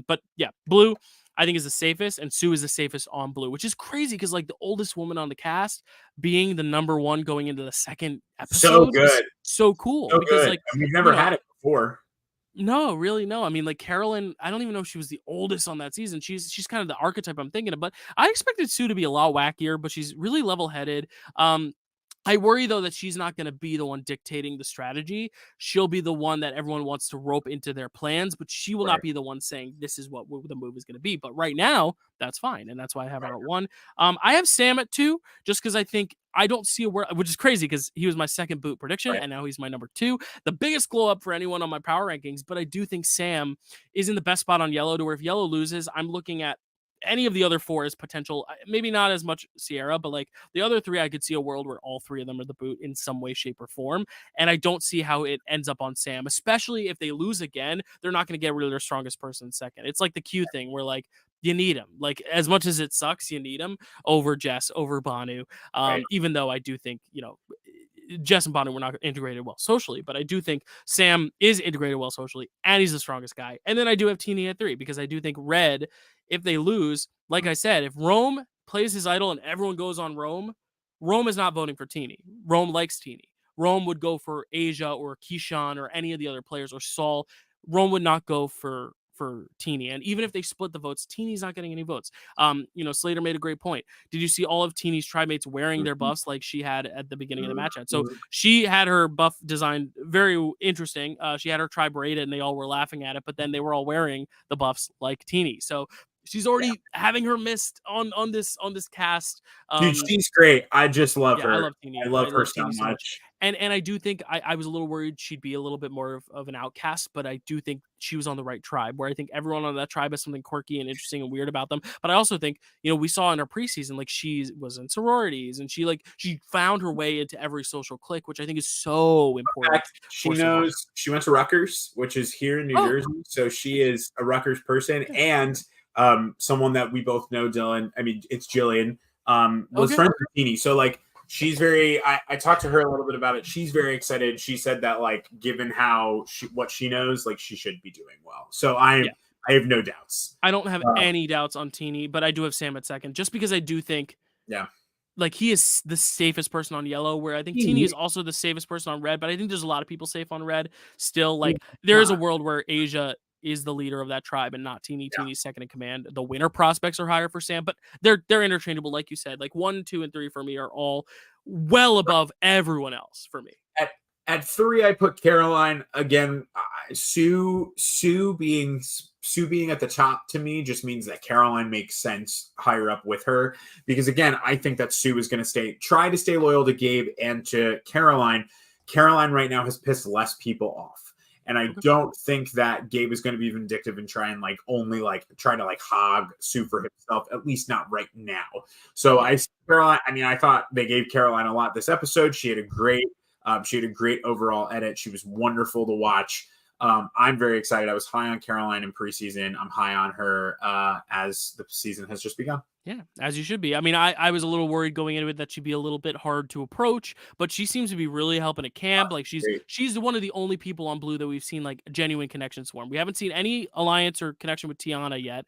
But yeah, Blue I think is the safest, and Sue is the safest on Blue, which is crazy because like the oldest woman on the cast being the number 1 going into the second episode, so good, so cool. So because good. like we've never had it before. No, really, no. I mean, like Carolyn, I don't even know if she was the oldest on that season. She's kind of the archetype I'm thinking of, but I expected Sue to be a lot wackier, but she's really level-headed. I worry though that she's not going to be the one dictating the strategy. She'll be the one that everyone wants to rope into their plans, but she will not be the one saying this is what the move is going to be. But right now, that's fine, and that's why I have her at 1. I have Sam at 2, just because I don't see a word, which is crazy because he was my second boot prediction, and now he's my number 2. The biggest glow up for anyone on my power rankings, but I do think Sam is in the best spot on Yellow to where if Yellow loses, I'm looking at any of the other 4 as potential, maybe not as much Sierra, but like the other 3, I could see a world where all 3 of them are the boot in some way, shape, or form. And I don't see how it ends up on Sam, especially if they lose again. They're not going to get rid of their strongest person second. It's like the Q thing where like you need him. Like as much as it sucks, you need him over Jess, over Banu. Even though I do think, Jess and Banu were not integrated well socially, but I do think Sam is integrated well socially, and he's the strongest guy. And then I do have Teeny at 3 because I do think Red, if they lose, like I said, if Rome plays his idol and everyone goes on Rome is not voting for Teeny. Rome likes Teeny. Rome would go for Asia or Keyshawn or any of the other players or Saul. Rome would not go for Teeny. And even if they split the votes, Teeny's not getting any votes. Slater made a great point. Did you see all of Teeny's tribe mates wearing their buffs like she had at the beginning of the match? So she had her buff designed very interesting. She had her tribe rated and they all were laughing at it, but then they were all wearing the buffs like Teeny. So she's already having her missed on this cast. Dude, she's great. I just love her. I love Teeny. I love her so much. And I do think I was a little worried she'd be a little bit more of an outcast, but I do think she was on the right tribe, where I think everyone on that tribe has something quirky and interesting and weird about them. But I also think, we saw in her preseason, like she was in sororities and she found her way into every social clique, which I think is so important. In fact, she knows she went to Rutgers, which is here in New Jersey. So she is a Rutgers person and someone that we both know, Dylan. I mean, it's Jillian, was friends with Teeny. So like, she's very, I talked to her a little bit about it. She's very excited. She said that like, given what she knows, like she should be doing well. So I have no doubts. I don't have any doubts on Teeny, but I do have Sam at second, just because I do think, like he is the safest person on Yellow, where I think Teeny is also the safest person on Red, but I think there's a lot of people safe on Red still. Like there is a world where Asia is the leader of that tribe and not Teeny. Teeny's second in command. The winner prospects are higher for Sam, but they're interchangeable, like you said. Like 1, 2, and 3 for me are all well above everyone else for me. At 3, I put Caroline again. Sue being at the top to me just means that Caroline makes sense higher up with her, because again, I think that Sue is going to try to stay loyal to Gabe and to Caroline. Caroline right now has pissed less people off. And I don't think that Gabe is going to be vindictive and try and try to hog Sue for himself, at least not right now. So I thought they gave Caroline a lot this episode. She had a great overall edit. She was wonderful to watch. I'm very excited. I was high on Caroline in preseason. I'm high on her as the season has just begun. Yeah, as you should be. I mean, I was a little worried going into it that she'd be a little bit hard to approach, but she seems to be really helping at camp. Like she's one of the only people on Blue that we've seen like genuine connections form. We haven't seen any alliance or connection with Tiana yet.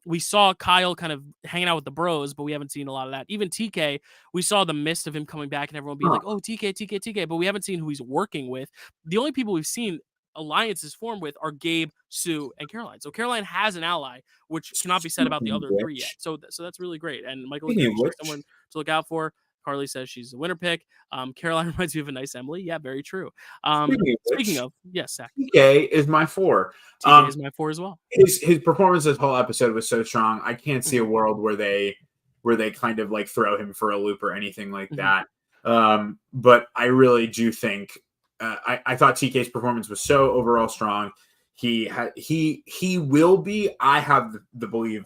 We saw Kyle kind of hanging out with the bros, but we haven't seen a lot of that. Even TK, we saw the mist of him coming back and everyone being like, oh, TK, but we haven't seen who he's working with. The only people we've seen alliances formed with are Gabe, Sue, and Caroline. So Caroline has an ally, which cannot be said about the other 3 yet. So that's really great. And Michael is someone to look out for. Carly says she's a winner pick. Caroline reminds me of a nice Emily. Yeah, very true. Speaking of, yes, Zach. TK is my 4. TK is my 4 as well. His performance this whole episode was so strong. I can't see a world where they kind of like throw him for a loop or anything like that. But I really do think I thought TK's performance was so overall strong. He will be. I have the belief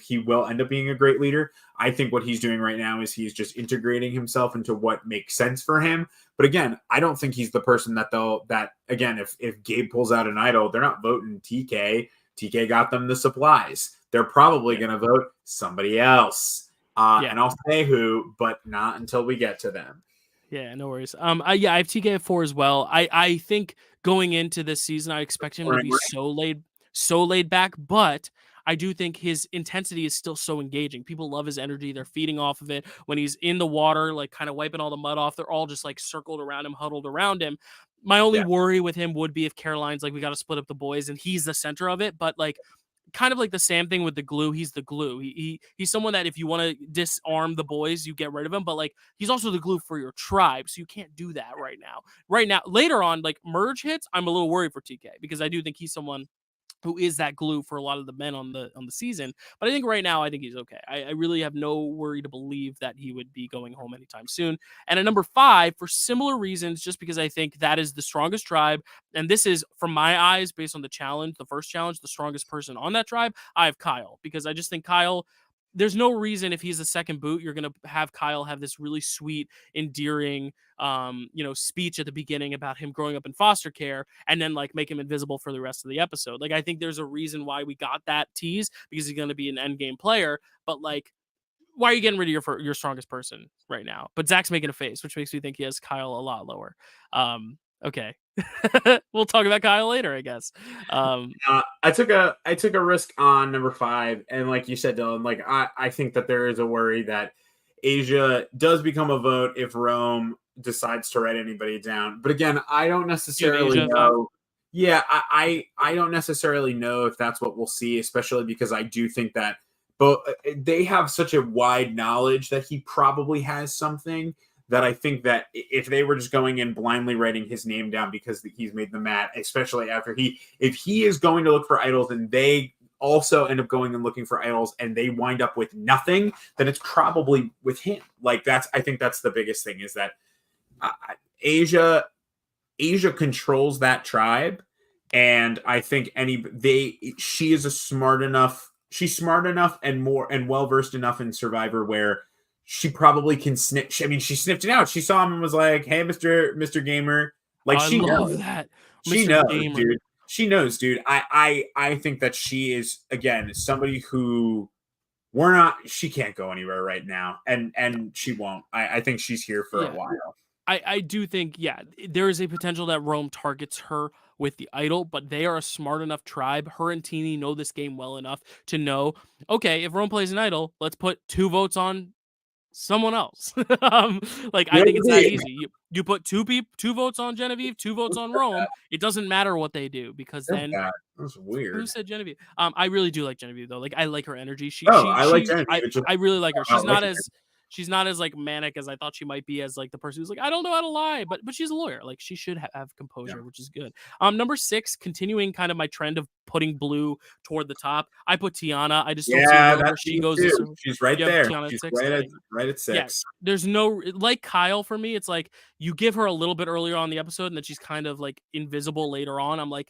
he will end up being a great leader. I think what he's doing right now is he's just integrating himself into what makes sense for him. But again, I don't think he's the person that again, if Gabe pulls out an idol, they're not voting TK. TK got them the supplies. They're probably going to vote somebody else. And I'll say who, but not until we get to them. Yeah, no worries. I have TK at 4 as well. I think going into this season, I expect him to be so laid back, but I do think his intensity is still so engaging. People love his energy. They're feeding off of it. When he's in the water, like kind of wiping all the mud off, they're all just like circled around him, huddled around him. My only worry with him would be if Caroline's like, we got to split up the boys and he's the center of it. But like, kind of like the Sam thing with the glue. He's the glue. He's someone that if you want to disarm the boys, you get rid of him. But like, he's also the glue for your tribe. So you can't do that right now. Later on, like merge hits, I'm a little worried for TK because I do think he's someone who is that glue for a lot of the men on the season. But I think right now, I think he's okay. I really have no worry to believe that he would be going home anytime soon. And at number 5, for similar reasons, just because I think that is the strongest tribe. And this is, from my eyes, based on the first challenge, the strongest person on that tribe, I have Kyle. Because I just think Kyle, there's no reason if he's the second boot, you're going to have Kyle have this really sweet, endearing, speech at the beginning about him growing up in foster care and then like make him invisible for the rest of the episode. Like, I think there's a reason why we got that tease because he's going to be an end game player, but like, why are you getting rid of your strongest person right now? But Zach's making a face, which makes me think he has Kyle a lot lower. Okay. We'll talk about Kyle later, I guess. I took a risk on number 5, and like you said, Dylan, like I think that there is a worry that Asia does become a vote if Rome decides to write anybody down. But again, I don't necessarily know. Yeah, I don't necessarily know if that's what we'll see, especially because I do think that they have such a wide knowledge that he probably has something that I think that if they were just going in blindly writing his name down because he's made the mat, especially after if he is going to look for idols and they also end up going and looking for idols and they wind up with nothing, then it's probably with him. Like I think that's the biggest thing is that Asia controls that tribe. And I think she's smart enough and well-versed enough in Survivor where she probably can snip. I mean, she sniffed it out. She saw him and was like, "Hey, Mr. Gamer." Like she knows that. She knows, dude. She knows, dude. I think that she is again somebody who she can't go anywhere right now, and she won't. I think she's here for a while. I do think, there is a potential that Rome targets her with the idol, but they are a smart enough tribe. Her and Teeny know this game well enough to know, okay, if Rome plays an idol, let's put 2 votes on someone else. I think it's that easy. You put 2 votes on Genevieve, 2 votes on Rome. It doesn't matter what they do because then that's weird. Who said Genevieve? I really do like Genevieve though. Like I like her energy. I like Genevieve. I really like her. She's not as like manic as I thought she might be as like the person who's like, I don't know how to lie, but she's a lawyer. Like she should have composure, which is good. Number 6, continuing kind of my trend of putting blue toward the top. I put Tiana. I just don't see where she goes. She's right there. She's right at 6. Yeah, there's no like Kyle for me. It's like you give her a little bit earlier on the episode, and then she's kind of like invisible later on. I'm like,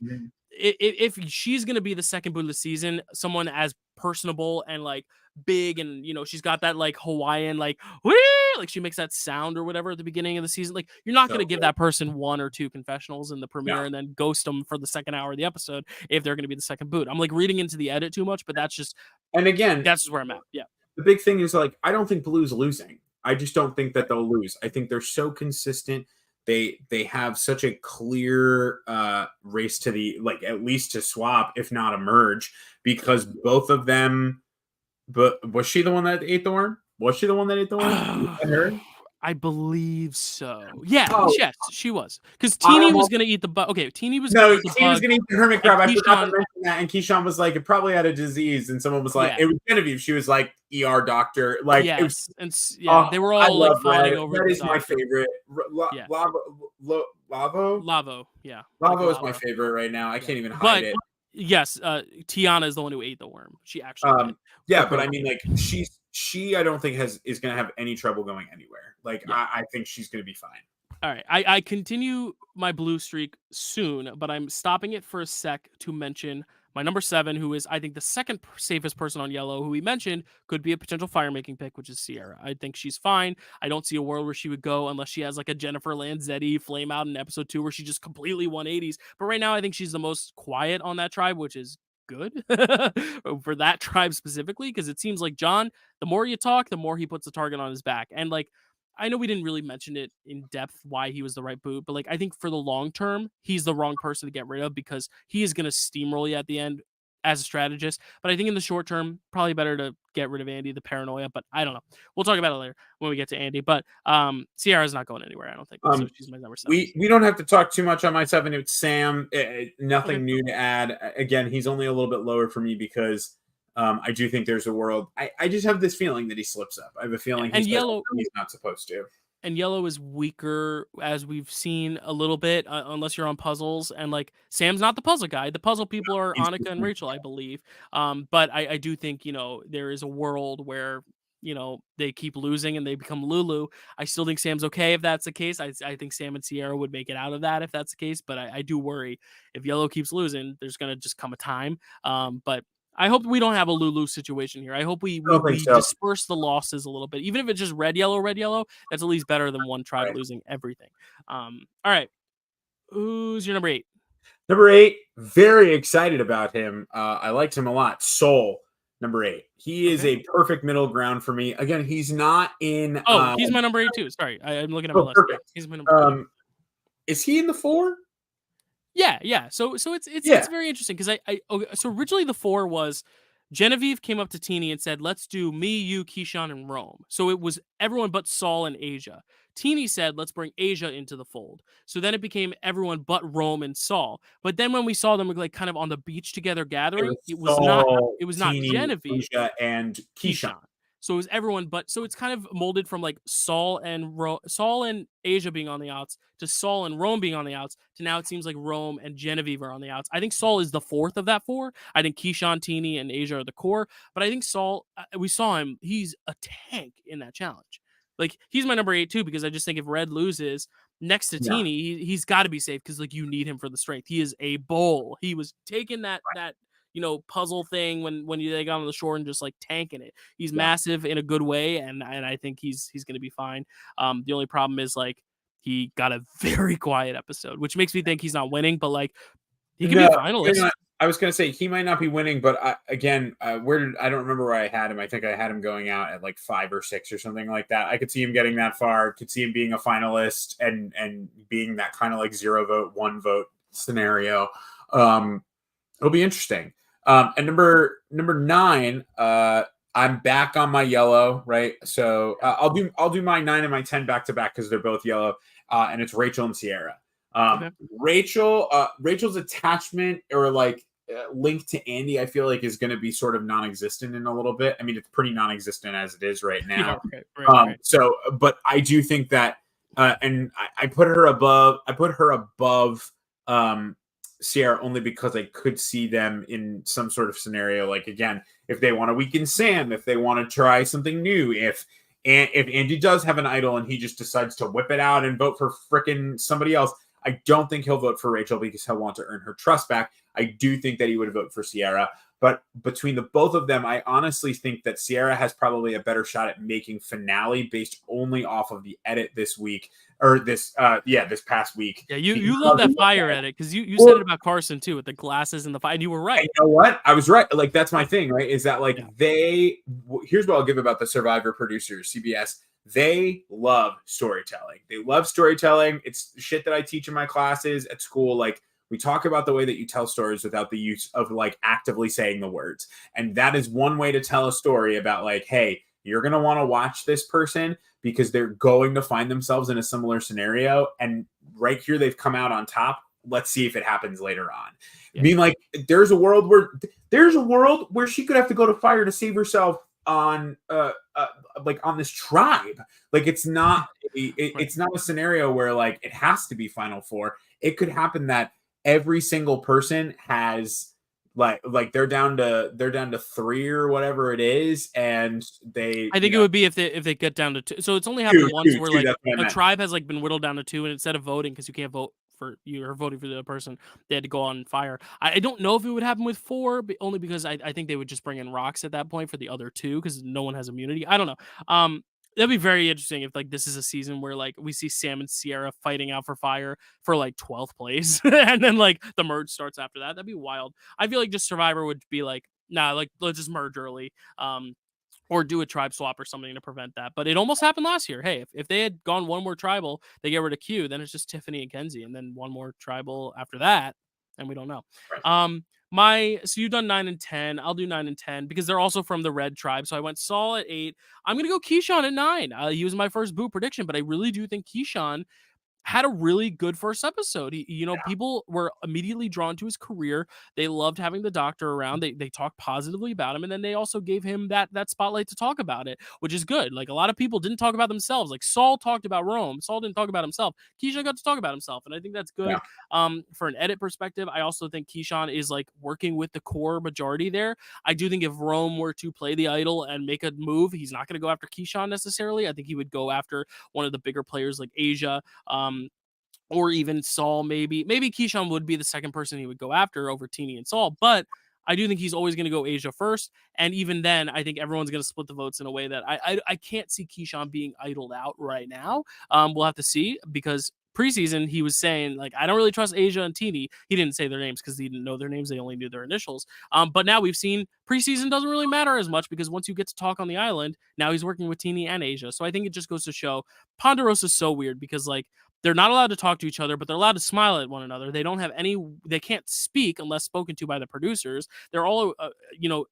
if she's gonna be the second boot of the season, someone as personable and like big, and she's got that like Hawaiian like whee! Like she makes that sound or whatever at the beginning of the season. Like you're not gonna give that person 1 or 2 confessionals in the premiere and then ghost them for the second hour of the episode if they're gonna be the second boot. I'm like reading into the edit too much, but that's just that's just where I'm at. Yeah. The big thing is like I don't think Blue's losing. I just don't think that they'll lose. I think they're so consistent. They have such a clear race to the at least to swap, if not a merge, because both of them. But was she the one that ate the worm? Was she the one that ate the worm? I believe so. Yeah, Oh, yes, she was. Because I Teeny was almost gonna eat the bug. Okay, Teeny was gonna no, eat the he was bug. gonna eat the hermit And crab. I forgot to Keyshawn, mention that. And Keyshawn was like, it probably had a disease. And someone was like, yeah, it was Genevieve. She was like, ER doctor. Like, it was, yes, and yeah, oh, they were I all like love fawning Red. over Red the is my doctor. favorite. Yeah, Lavo? Lavo, yeah, like Lavo is my lava. favorite right now. I Yeah, can't even hide but it. yes, Tiana is the one who ate the worm. She actually did. Yeah, Full but I credit. mean, like, she I don't think is gonna have any trouble going anywhere. Like, Yeah. I think she's gonna be fine. All right. I continue my blue streak soon, but I'm stopping it for a sec to mention my number 7, who is, I think, the second safest person on yellow, who we mentioned could be a potential fire making pick, which is Sierra. I think she's fine. I don't see a world where she would go unless she has like a Jennifer Lanzetti flame out in episode 2 where she just completely 180s. But right now, I think she's the most quiet on that tribe, which is good for that tribe specifically, because it seems like John, the more you talk, the more he puts the target on his back. And like, I know we didn't really mention it in depth why he was the right boot, but like I think for the long term, he's the wrong person to get rid of because he is going to steamroll you at the end as a strategist. But I think in the short term, probably better to get rid of Andy, the paranoia. But I don't know. We'll talk about it later when we get to Andy. But Sierra's not going anywhere, I don't think. So she's my number 7. We don't have to talk too much on my 7. It's Sam. Nothing Okay. new to add. Again, he's only a little bit lower for me because I do think there's a world. I just have this feeling that he slips up. I have a feeling And he's yellow. he's not supposed to. And yellow is weaker, as we've seen a little bit, unless you're on puzzles. And like Sam's not the puzzle guy. The puzzle people are Annika and Rachel, I believe. But I do think there is a world where they keep losing and they become Lulu. I still think Sam's okay if that's the case. I think Sam and Sierra would make it out of that if that's the case. But I do worry if yellow keeps losing, there's gonna just come a time. But I hope we don't have a Lulu situation here. I hope we I don't think so. disperse the losses a little bit. Even if it's just red, yellow, that's at least better than one tribe Right. losing everything. All right. Who's your number 8? Number 8, very excited about him. I liked him a lot. Soul, number 8. He is a perfect middle ground for me. Again, he's not in. Oh, he's my number 8 too. Sorry, I'm looking at my list. Perfect. He's my number 8. Is he in the 4? Yeah. So it's very interesting because so originally the 4 was Genevieve came up to Teeny and said, "Let's do me, you, Keyshawn, and Rome." So it was everyone but Saul and Asia. Teeny said, "Let's bring Asia into the fold." So then it became everyone but Rome and Saul. But then when we saw them like kind of on the beach together gathering, it was not Teeny, Genevieve, Asia, and Keyshawn. So it was everyone but, so it's kind of molded from like Saul and Asia being on the outs to Saul and Rome being on the outs to now it seems like Rome and Genevieve are on the outs. I think Saul is the 4th of that 4. I think Keyshawn, Teeny, and Asia are the core. But I think Saul, we saw him, he's a tank in that challenge. Like he's my number 8 too, because I just think if Red loses next to Teeny, he's got to be safe because like you need him for the strength. He is a bull. He was taking that puzzle thing when they got on the shore and just like tanking it. He's massive in a good way, and I think he's going to be fine. The only problem is like he got a very quiet episode, which makes me think he's not winning, but like he could be a finalist. I was going to say he might not be winning, but I don't remember where I had him. I think I had him going out at like 5 or 6 or something like that. I could see him getting that far. Could see him being a finalist and being that kind of like 0 vote, 1 vote scenario. It'll be interesting. And number 9, I'm back on my yellow, right? So I'll do my 9 and my 10 back to back because they're both yellow, and it's Rachel and Sierra. Okay. Rachel's attachment or like link to Andy, I feel like is going to be sort of non-existent in a little bit. I mean, it's pretty non-existent as it is right now. Yeah, right. So, but I do think that, and I put her above. Sierra only because I could see them in some sort of scenario. Like again, if they want to weaken Sam, if they want to try something new, if Andy does have an idol and he just decides to whip it out and vote for frickin' somebody else, I don't think he'll vote for Rachel because he'll want to earn her trust back. I do think that he would vote for Sierra. But between the both of them, I honestly think that Sierra has probably a better shot at making finale based only off of the edit this week or this past week. Yeah, you love that fire edit because you said it about Carson too with the glasses and the fire, and you were right. You know what? I was right. Like that's my thing, right? Is that like here's what I'll give about the Survivor producers, CBS. They love storytelling. They love storytelling. It's shit that I teach in my classes at school. Like we talk about the way that you tell stories without the use of like actively saying the words. And that is one way to tell a story about like, hey, you're going to want to watch this person because they're going to find themselves in a similar scenario. And right here, they've come out on top. Let's see if it happens later on. Yeah. I mean, like, there's a world where she could have to go to fire to save herself on like on this tribe. Like, it's not it's not a scenario where like it has to be Final Four. It could happen that every single person has like they're down to 3 or whatever it is, and they. I think it would be if they get down to 2. So it's only happened once where like a tribe has like been whittled down to 2, and instead of voting, because you can't vote for you're voting for the other person, they had to go on fire. I don't know if it would happen with 4, but only because I think they would just bring in rocks at that point for the other 2 because no one has immunity. I don't know. That'd be very interesting if like this is a season where like we see Sam and Sierra fighting out for fire for like 12th place and then like the merge starts after that. That'd be wild. I feel like just Survivor would be like, nah, like let's just merge early. Or do a tribe swap or something to prevent that. But it almost happened last year. Hey, if they had gone one more tribal, they get rid of Q, then it's just Tiffany and Kenzie, and then one more tribal after that, and we don't know. Right. So you've done 9 and 10. I'll do 9 and 10 because they're also from the red tribe. So I went Saul at 8. I'm gonna go Keyshawn at 9. He was my first boo prediction, but I really do think Keyshawn had a really good first episode. People were immediately drawn to his career. They loved having the doctor around. They talked positively about him, and then they also gave him that spotlight to talk about it, which is good. Like a lot of people didn't talk about themselves. Like Saul talked about Rome. Saul didn't talk about himself. Keyshawn got to talk about himself, and I think that's good. For an edit perspective, I also think Keyshawn is like working with the core majority there. I do think if Rome were to play the idol and make a move, he's not going to go after Keyshawn necessarily. I think he would go after one of the bigger players like Asia. Or even Saul, maybe Keyshawn would be the second person he would go after over Teeny and Saul, but I do think he's always going to go Asia first, and even then, I think everyone's going to split the votes in a way that I can't see Keyshawn being idled out right now. We'll have to see, because preseason he was saying like, I don't really trust Asia and Teeny. He didn't say their names because he didn't know their names; they only knew their initials. But now we've seen preseason doesn't really matter as much because once you get to talk on the island, now he's working with Teeny and Asia. So I think it just goes to show Ponderosa is so weird because like, they're not allowed to talk to each other, but they're allowed to smile at one another. They don't have they can't speak unless spoken to by the producers. They're all,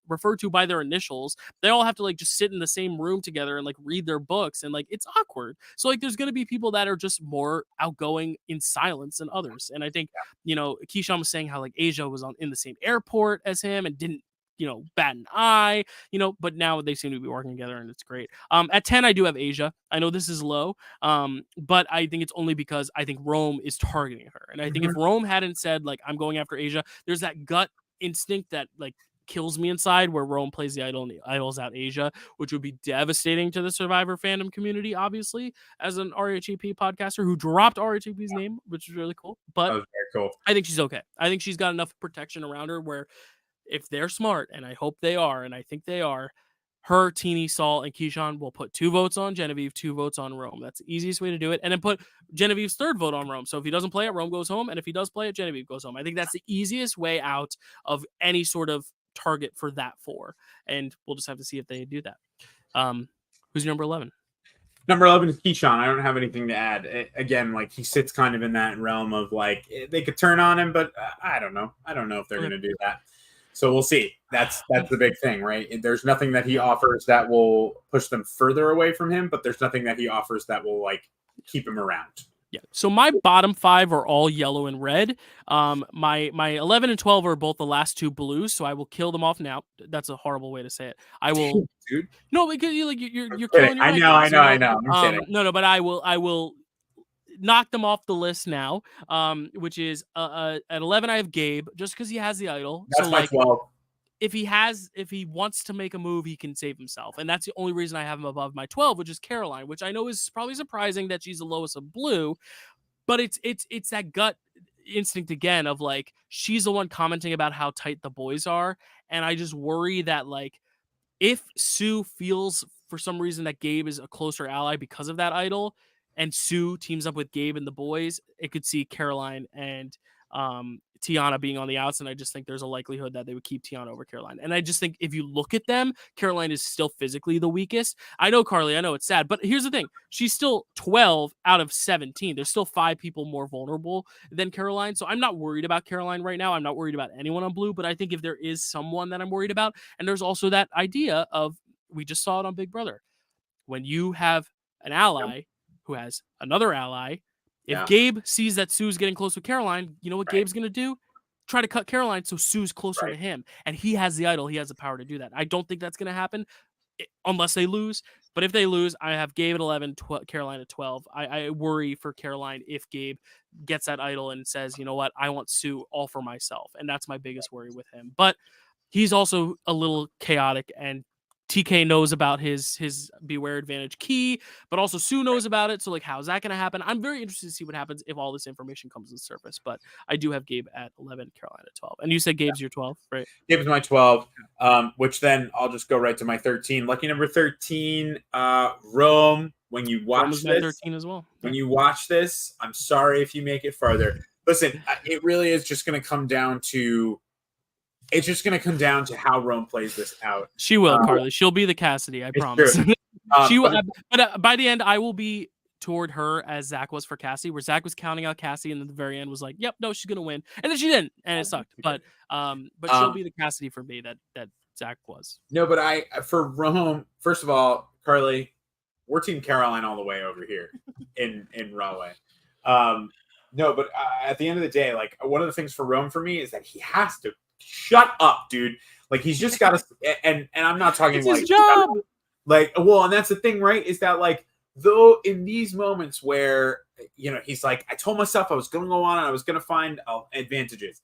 referred to by their initials. They all have to like just sit in the same room together and like read their books, and like it's awkward. So like, there's going to be people that are just more outgoing in silence than others. And I think, Keyshawn was saying how like Asia was in the same airport as him and didn't, bat an eye, but now they seem to be working together and it's great. At 10, I do have Asia. I know this is low, but I think it's only because I think Rome is targeting her. And I think if Rome hadn't said, like, I'm going after Asia, there's that gut instinct that, like, kills me inside where Rome plays the idol and the idol's out Asia, which would be devastating to the Survivor fandom community, obviously, as an RHAP podcaster who dropped RHAP's name, which is really cool. But very cool. I think she's okay. I think she's got enough protection around her where if they're smart, and I hope they are, and I think they are, her, Teeny, Saul, and Keyshawn will put 2 votes on Genevieve, 2 votes on Rome. That's the easiest way to do it. And then put Genevieve's 3rd vote on Rome. So if he doesn't play it, Rome goes home. And if he does play it, Genevieve goes home. I think that's the easiest way out of any sort of target for that 4. And we'll just have to see if they do that. Who's your number 11? Number 11 is Keyshawn. I don't have anything to add. Again, like, he sits kind of in that realm of like, they could turn on him, but I don't know. I don't know if they're going to do that. So we'll see. That's the big thing, right? There's nothing that he offers that will push them further away from him, but there's nothing that he offers that will like keep him around. Yeah. So my bottom 5 are all yellow and red. My 11 and 12 are both the last 2 blues, so I will kill them off now. That's a horrible way to say it. I will. Dude. No, because you're killing your I know. I'm kidding. No, but I will knock them off the list now, which is at 11 I have Gabe, just because he has the idol. That's so my like 12. if he wants to make a move, he can save himself, and that's the only reason I have him above my 12, which is Caroline, which I know is probably surprising that she's the lowest of blue, but it's that gut instinct again of like, she's the one commenting about how tight the boys are, and I just worry that like, if Sue feels for some reason that Gabe is a closer ally because of that idol, and Sue teams up with Gabe and the boys, it could see Caroline and Tiana being on the outs, and I just think there's a likelihood that they would keep Tiana over Caroline. And I just think if you look at them, Caroline is still physically the weakest. I know, Carly, I know it's sad, but here's the thing. She's still 12 out of 17. There's still 5 people more vulnerable than Caroline, so I'm not worried about Caroline right now. I'm not worried about anyone on blue, but I think if there is someone that I'm worried about, and there's also that idea of we just saw it on Big Brother. When you have an ally who has another ally, if Gabe sees that Sue's getting close with Caroline, you know what Gabe's going to do? Try to cut Caroline so Sue's closer to him. And he has the idol. He has the power to do that. I don't think that's going to happen unless they lose. But if they lose, I have Gabe at 11, Caroline at 12. I worry for Caroline if Gabe gets that idol and says, you know what, I want Sue all for myself. And that's my biggest worry with him. But he's also a little chaotic, and TK knows about his Beware Advantage key, but also Sue knows about it. So like, how's that going to happen? I'm very interested to see what happens if all this information comes to the surface. But I do have Gabe at 11, Caroline at 12. And you said Gabe's your 12, right? Gabe's my 12, which then I'll just go right to my 13. Lucky number 13, Rome. When you watch this, 13 as well. When you watch this, I'm sorry if you make it farther. Listen, it really is just going to come down to. It's just going to come down to how Rome plays this out. She will, Carly. She'll be the Cassidy, I promise. She will, but by the end, I will be toward her as Zach was for Cassie, where Zach was counting out Cassie, and at the very end was like, "Yep, no, she's going to win," and then she didn't, and it sucked. But she'll be the Cassidy for me that Zach was. No, but for Rome, first of all, Carly, we're Team Caroline all the way over here in Rahway. No, but at the end of the day, like one of the things for Rome for me is that he has to. Shut up, dude. Like he's just got to, and I'm not talking it's like his job. Like, well, and that's the thing, right? Is that like though in these moments where he's like, I told myself I was going to go on and I was going to find advantages.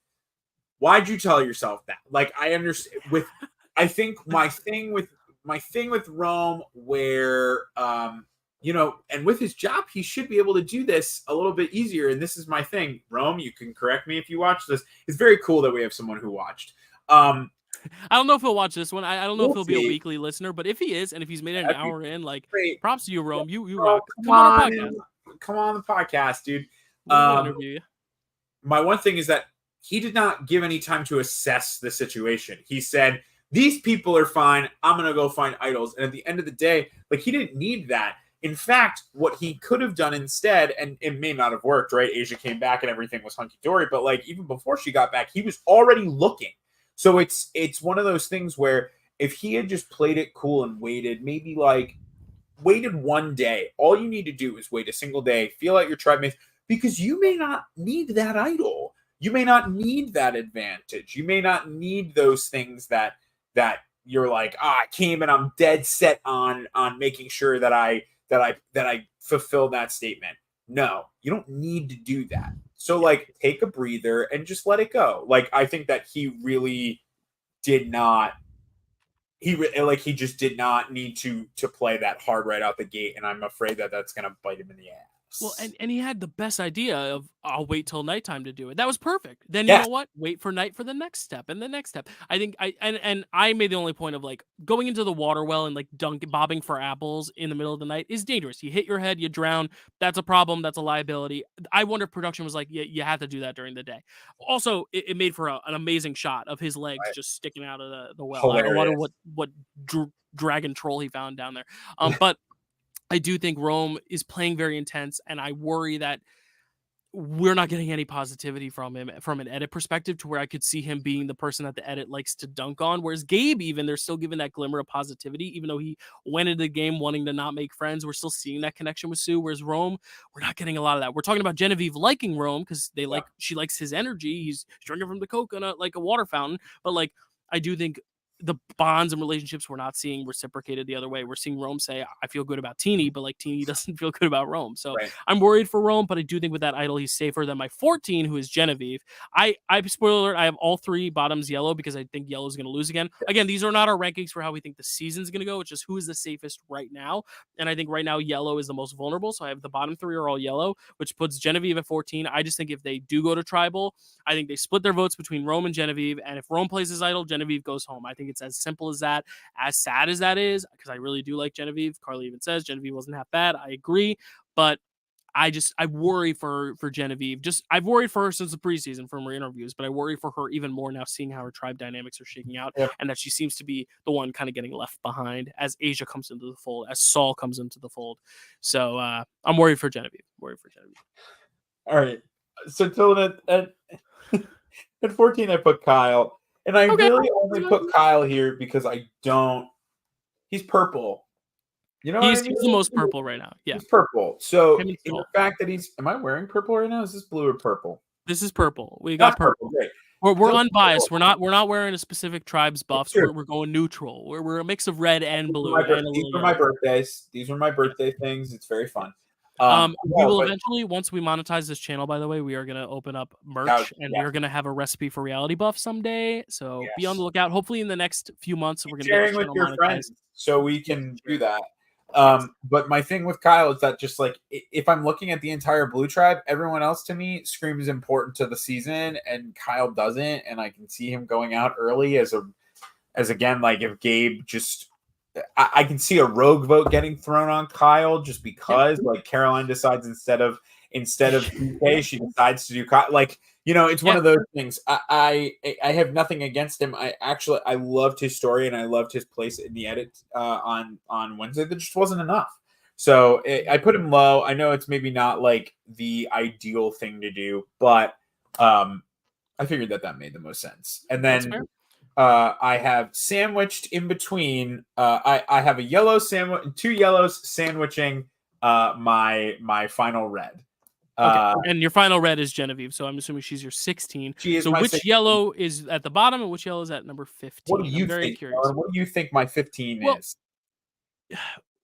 Why'd you tell yourself that? Like I understand I think my thing with Rome where and with his job, he should be able to do this a little bit easier. And this is my thing. Rome, you can correct me if you watch this. It's very cool that we have someone who watched. I don't know if he'll watch this one. I don't know if he'll be a weekly listener, but if he is, and if he's made it an hour in, like, props to you, Rome. You rock. Come on the podcast, dude. Interview you. My one thing is that he did not give any time to assess the situation. He said, these people are fine. I'm going to go find idols. And at the end of the day, like he didn't need that. In fact, what he could have done instead, and it may not have worked, right? Asia came back and everything was hunky-dory, but like even before she got back, he was already looking. So it's one of those things where if he had just played it cool and waited one day, all you need to do is wait a single day, feel out your tribe mates, because you may not need that idol. You may not need that advantage. You may not need those things that you're like, I came and I'm dead set on making sure that I fulfill that statement. No, you don't need to do that. So like take a breather and just let it go. Like I think that he really did not he just did not need to play that hard right out the gate, and I'm afraid that that's going to bite him in the ass. Well, and he had the best idea of I'll wait till nighttime to do it. That was perfect. Then you know what? Wait for night for the next step and the next step. I think I made the only point of like going into the water well and like bobbing for apples in the middle of the night is dangerous. You hit your head, you drown. That's a problem. That's a liability. I wonder if production was like, you have to do that during the day. Also, it made for an amazing shot of his legs just sticking out of the well. Hilarious. I wonder what dragon troll he found down there. But I do think Rome is playing very intense, and I worry that we're not getting any positivity from him from an edit perspective to where I could see him being the person that the edit likes to dunk on. Whereas Gabe, even, they're still giving that glimmer of positivity, even though he went into the game wanting to not make friends. We're still seeing that connection with Sue. Whereas Rome, we're not getting a lot of that. We're talking about Genevieve liking Rome because she likes his energy. He's drinking from the coconut like a water fountain. But like, I do think the bonds and relationships we're not seeing reciprocated the other way. We're seeing Rome say, I feel good about Teeny, but like Teeny doesn't feel good about Rome. So I'm worried for Rome, but I do think with that idol, he's safer than my 14, who is Genevieve. I spoiler alert, I have all three bottoms yellow because I think yellow is going to lose again. Again, these are not our rankings for how we think the season's going to go. It's just who is the safest right now. And I think right now yellow is the most vulnerable. So I have the bottom three are all yellow, which puts Genevieve at 14. I just think if they do go to tribal, I think they split their votes between Rome and Genevieve. And if Rome plays his idol, Genevieve goes home. I think it's as simple as that. As sad as that is, because I really do like Genevieve. Carly even says Genevieve wasn't half bad. I agree, but I worry for Genevieve. I've worried for her since the preseason from her interviews, but I worry for her even more now seeing how her tribe dynamics are shaking out, and that she seems to be the one kind of getting left behind as Asia comes into the fold, as Saul comes into the fold. So I'm worried for Genevieve. All right. So Dylan, at 14, I put Kyle. And I really only put Kyle here because I don't he's purple. You know He's what I mean? the most purple right now. Yeah, He's purple. So him and in the Skull. fact that am I wearing purple right now? Is this blue or purple? This is purple. We That's got purple. Great. We're So unbiased. We're not wearing a specific tribe's buffs. true. We're going neutral. We're a mix of red and blue and a These little were my yellow. birthdays. These were my birthday things. It's very fun. We will eventually, once we monetize this channel, by the way, we are going to open up merch and we're going to have a recipe for reality buff someday. So be on the lookout. Hopefully in the next few months, we're going to get sharing with your monetized. friends so we can do that. But my thing with Kyle is that just like if I'm looking at the entire blue tribe, everyone else to me screams important to the season and Kyle doesn't. And I can see him going out early as again, like if Gabe just I can see a rogue vote getting thrown on Kyle just because like Caroline decides instead of PK, she decides to do Kyle. Like, it's one of those things. I have nothing against him. I loved his story and I loved his place in the edit on Wednesday. There just wasn't enough. So I put him low. I know it's maybe not like the ideal thing to do, but I figured that made the most sense. And then I have sandwiched in between. I have a yellow sandwich, 2 yellows sandwiching my final red. Okay, and your final red is Genevieve, so I'm assuming she's your 16. She is so my which 16. yellow is at the bottom and which yellow is at number 15? What do you I'm very think? curious. What do you think my 15 is?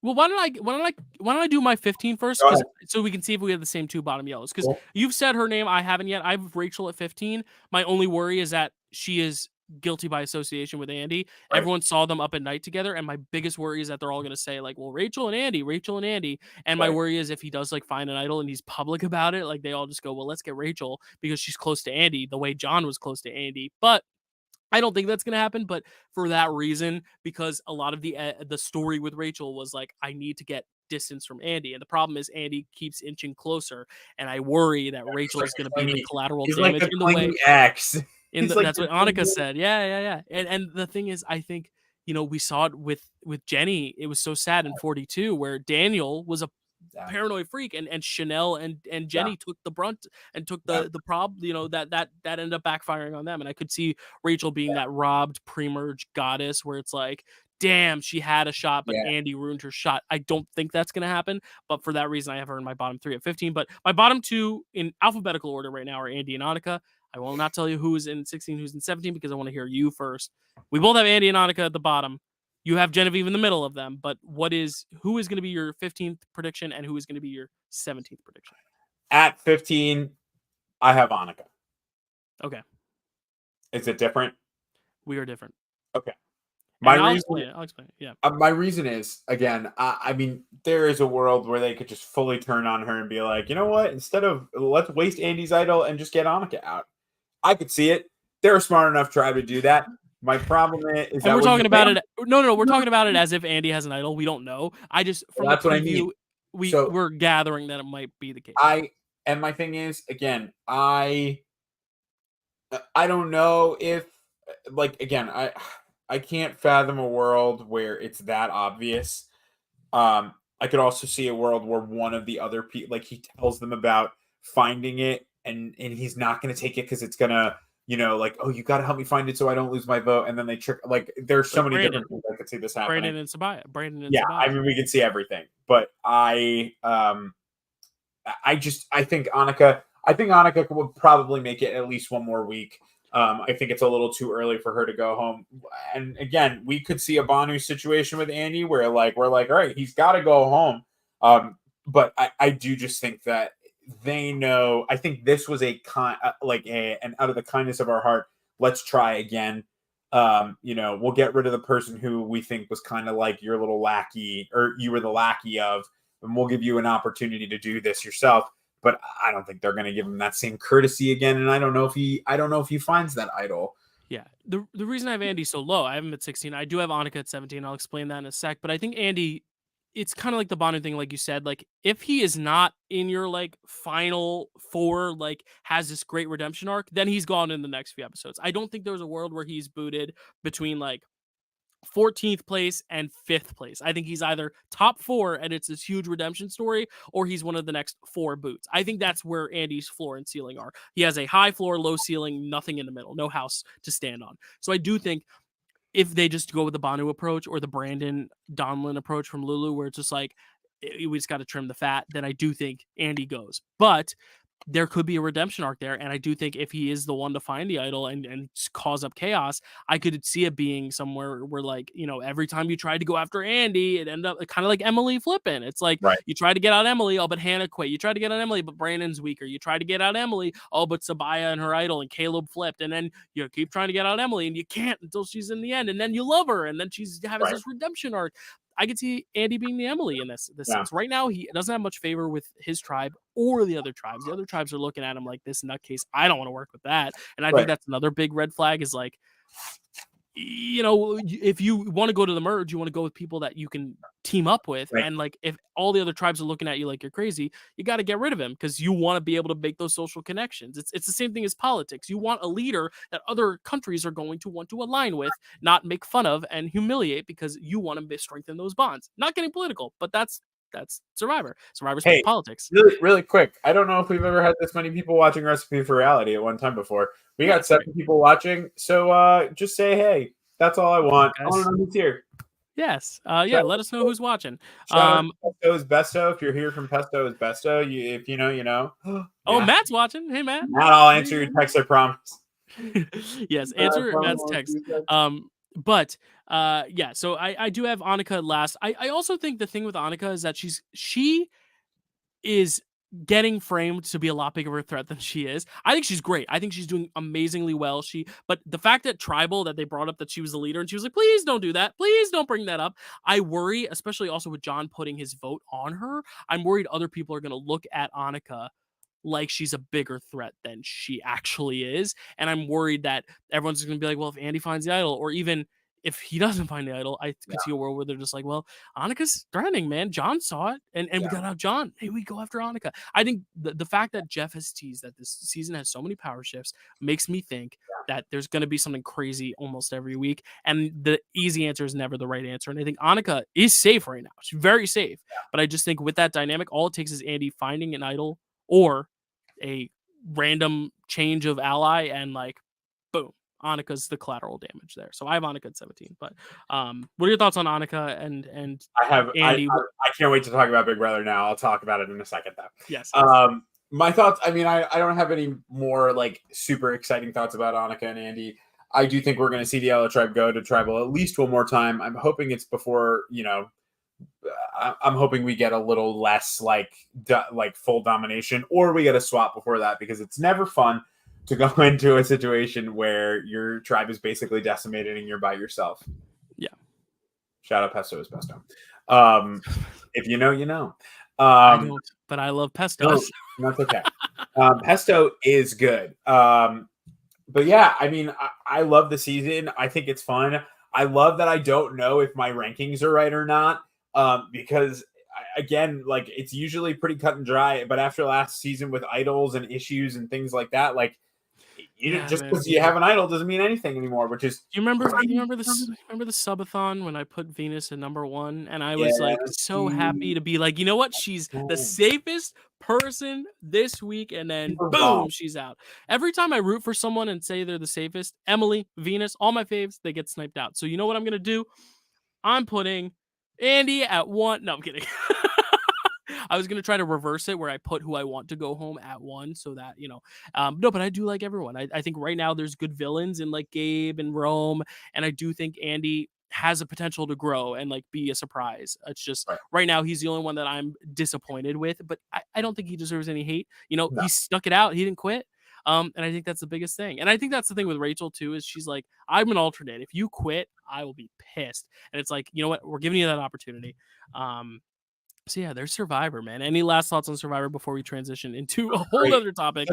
Well, why don't I do my 15 first, so we can see if we have the same 2 bottom yellows? Because you've said her name, I haven't yet. I have Rachel at 15. My only worry is that she is guilty by association with Andy. Right. Everyone saw them up at night together, and my biggest worry is that they're all going to say like, "Well, Rachel and Andy." And my worry is if he does like find an idol and he's public about it, like they all just go, "Well, let's get Rachel because she's close to Andy," the way John was close to Andy, but. I don't think that's going to happen, but for that reason, because a lot of the story with Rachel was like, I need to get distance from Andy, and the problem is Andy keeps inching closer, and I worry that Rachel is going to be the collateral damage in the way. X. That's what Annika said. Yeah. And the thing is, I think we saw it with Jenny. It was so sad in 42 where Daniel was a paranoid freak and Chanel and Jenny took the brunt and took the problem, that ended up backfiring on them. And I could see Rachel being that robbed pre-merge goddess where it's like, damn, she had a shot, but Andy ruined her shot. I don't think that's going to happen. But for that reason, I have her in my bottom 3 at 15. But my bottom 2 in alphabetical order right now are Andy and Annika. I will not tell you who's in 16, who's in 17, because I want to hear you first. We both have Andy and Annika at the bottom. You have Genevieve in the middle of them, but who is going to be your 15th prediction and who is going to be your 17th prediction? At 15, I have Annika. Okay. Is it different? We are different. Okay. I'll explain it. Yeah. My reason is, again, I mean, there is a world where they could just fully turn on her and be like, you know what? Instead of let's waste Andy's idol and just get Annika out. I could see it. They're a smart enough tribe to do that. My problem is that we're talking about it. No, we're talking about it as if Andy has an idol. We don't know. I just from the preview, we're gathering that it might be the case. And my thing is, again, I don't know if I can't fathom a world where it's that obvious. I could also see a world where one of the other people, like he tells them about finding it, and he's not going to take it because it's going to. Like, oh, you got to help me find it so I don't lose my vote. And then they trick, like, there's so many different things I could see this happening. Brandon and Sabaya. I mean, we can see everything. But I think Annika would probably make it at least one more week. I think it's a little too early for her to go home. And again, we could see a Banu situation with Andy where, like, we're like, all right, he's got to go home. But I do just think that they know. I think this was an out of the kindness of our heart, let's try again. We'll get rid of the person who we think was kind of like your little lackey, or you were the lackey of, and we'll give you an opportunity to do this yourself. But I don't think they're going to give him that same courtesy again. And I don't know if he finds that idol. Yeah. The reason I have Andy so low, I have him at 16. I do have Annika at 17. I'll explain that in a sec. But I think Andy, it's kind of like the Bonu thing, like you said. Like, if he is not in your like final 4, like has this great redemption arc, then he's gone in the next few episodes. I don't think there's a world where he's booted between like 14th place and 5th place. I think he's either top 4 and it's this huge redemption story, or he's one of the next 4 boots. I think that's where Andy's floor and ceiling are. He has a high floor, low ceiling, nothing in the middle, no house to stand on. So I do think if they just go with the Banu approach or the Brandon Donlin approach from Lulu, where it's just like we just got to trim the fat, then I do think Andy goes. But there could be a redemption arc there. And I do think if he is the one to find the idol and cause up chaos, I could see it being somewhere where, like, you know, every time you tried to go after Andy, it ended up kind of like Emily flipping. It's like, you try to get out Emily, oh, but Hannah quit. You try to get out Emily, but Brandon's weaker. You try to get out Emily, oh, but Sabaya and her idol and Caleb flipped. And then you keep trying to get out Emily and you can't until she's in the end. And then you love her. And then she's having this redemption arc. I could see Andy being the Emily in this sense. Right now, he doesn't have much favor with his tribe or the other tribes. The other tribes are looking at him like, this nutcase, I don't want to work with that. And I think that's another big red flag is like, you know, if you want to go to the merge, you want to go with people that you can team up with. And like, if all the other tribes are looking at you like you're crazy, you got to get rid of him because you want to be able to make those social connections. It's the same thing as politics. You want a leader that other countries are going to want to align with, not make fun of and humiliate, because you want to strengthen those bonds. Not getting political, but that's Survivor. Survivor's politics. Really quick. I don't know if we've ever had this many people watching Recipe for Reality at one time before. We got 7 people watching. So just say, hey, that's all I want. I want to know who's here. Yes. Let us know who's watching. Pesto is Besto. If you're here from Pesto is Besto. If you know, you know. Oh, Matt's watching. Hey, Matt. Matt, I'll answer your text, I promise. Yes, answer Matt's text. But so I do have Annika last. I also think the thing with Annika is that she is getting framed to be a lot bigger of a threat than she is. I think she's great. I think she's doing amazingly well. But the fact that Tribal, that they brought up that she was the leader and she was like, please don't do that. Please don't bring that up. I worry, especially also with John putting his vote on her, I'm worried other people are going to look at Annika like she's a bigger threat than she actually is. And I'm worried that everyone's going to be like, well, if Andy finds the idol, or even if he doesn't find the idol, I could see a world where they're just like, well, Annika's threatening, man. John saw it, and we got out John. Hey, we go after Annika. I think the fact that Jeff has teased that this season has so many power shifts makes me think that there's going to be something crazy almost every week. And the easy answer is never the right answer. And I think Annika is safe right now. She's very safe. But I just think with that dynamic, all it takes is Andy finding an idol or a random change of ally, and like, boom, Annika's the collateral damage there. So I have Annika at 17. But what are your thoughts on Annika and I have Andy? I can't wait to talk about Big Brother now. I'll talk about it in a second though. Yes. My thoughts, I mean, I don't have any more like super exciting thoughts about Annika and Andy. I do think we're going to see the Yellow Tribe go to Tribal at least one more time. I'm hoping it's before, you know, I'm hoping we get a little less like full domination, or we get a swap before that, because it's never fun to go into a situation where your tribe is basically decimated and you're by yourself. Yeah. Shout out Pesto is Pesto. If you know, you know. I don't, but I love Pesto. No, that's okay. Pesto is good. But yeah, I mean, I love the season. I think it's fun. I love that I don't know if my rankings are right or not. Because again, like, it's usually pretty cut and dry, but after last season with idols and issues and things like that, like, just because you have an idol doesn't mean anything anymore. Which is, do you remember the subathon when I put Venus at number 1, and I was like so happy to be like, you know what, she's the safest person this week, and then boom, she's out. Every time I root for someone and say they're the safest, Emily, Venus, all my faves, they get sniped out. So you know what I'm gonna do? I'm putting Andy at 1. No, I'm kidding. I was going to try to reverse it where I put who I want to go home at 1, so that, you know, no, but I do like everyone. I think right now there's good villains in like Gabe and Rome. And I do think Andy has a potential to grow and like be a surprise. It's just right now he's the only one that I'm disappointed with, but I don't think he deserves any hate. You know, he stuck it out. He didn't quit. And I think that's the biggest thing. And I think that's the thing with Rachel too, is she's like, I'm an alternate. If you quit, I will be pissed. And it's like, you know what? We're giving you that opportunity. So yeah, there's Survivor, man. Any last thoughts on Survivor before we transition into a whole other topic?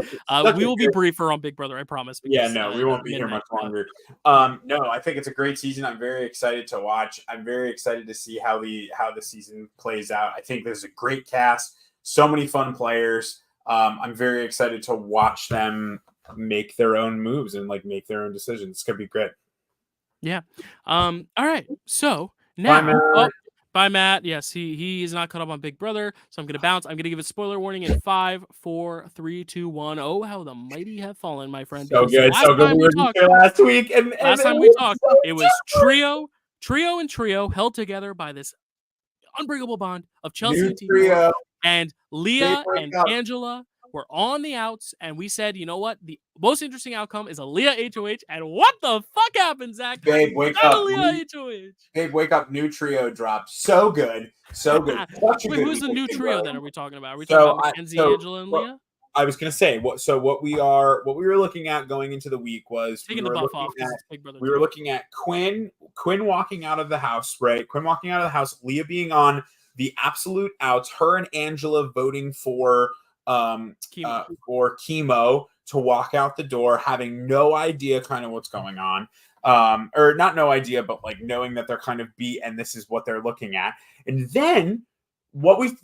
We will be briefer on Big Brother, I promise. Because, we won't be here much longer. No, I think it's a great season. I'm very excited to watch. I'm very excited to see how the season plays out. I think there's a great cast, so many fun players. I'm very excited to watch them make their own moves and like make their own decisions. It's gonna be great. Yeah. All right. So now, Bye, Matt. Yes, he is not caught up on Big Brother, so I'm gonna bounce. I'm gonna give a spoiler warning in 5, 4, 3, 2, 1. Oh, how the mighty have fallen, my friend. So Because the good, last so good. time We we were talked, here last week, and last time it we was talked, so it was good. trio and trio held together by this unbreakable bond of Chelsea New and T4, trio. and They Leah break and up. Angela were on the outs, and we said, you know what? The most interesting outcome is a Leah HOH, and what the fuck happened, Zach? Babe, We wake got a up. Leah HOH. Babe, wake up. New trio dropped. So good. So good. Such a Wait, good who's week the of new Big trio Brother. then? Are we talking about? Are we talking So about Mackenzie, Angela, and Leah? I was gonna say what we were looking at going into the week was Taking the buff off because it's Big Brother. we were looking at Quinn walking out of the house, right? Quinn walking out of the house, Leah being on the absolute outs, her and Angela voting for chemo to walk out the door, having no idea kind of what's going on. Or not no idea, but like knowing that they're kind of beat and this is what they're looking at. And then what we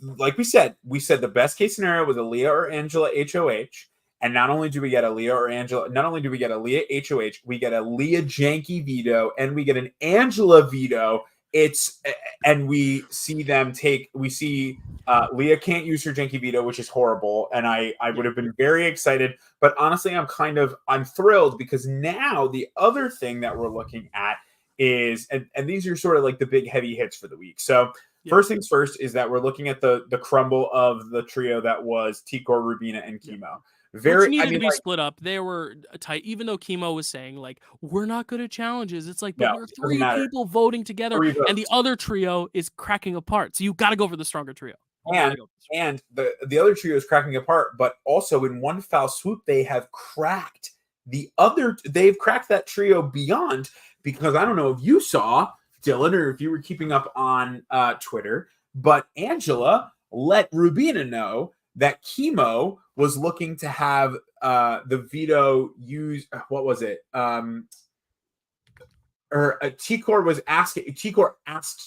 said the best case scenario was a Leah or Angela HOH. And not only do we get a Leah or Angela, not only do we get a Leah HOH, we get a Leah Jankie veto and we get an Angela veto. And we see Leah can't use her Jankie veto, which is horrible. And I would have been very excited. But honestly, I'm thrilled because now the other thing that we're looking at is, and these are sort of like the big heavy hits for the week. So first things first is that we're looking at the crumble of the trio that was T-Core, Rubina, and Chemo. Which needed to be split up. They were tight, even though Chemo was saying, like, we're not good at challenges. It's like, but we're three people voting together, and the other trio is cracking apart. So you got to go for the stronger trio. And the other trio is cracking apart, but also in one foul swoop, they've cracked that trio beyond, because I don't know if you saw, Dylan, or if you were keeping up on Twitter, but Angela let Rubina know that Chemo was looking to have the veto used. What was it? T-Core asked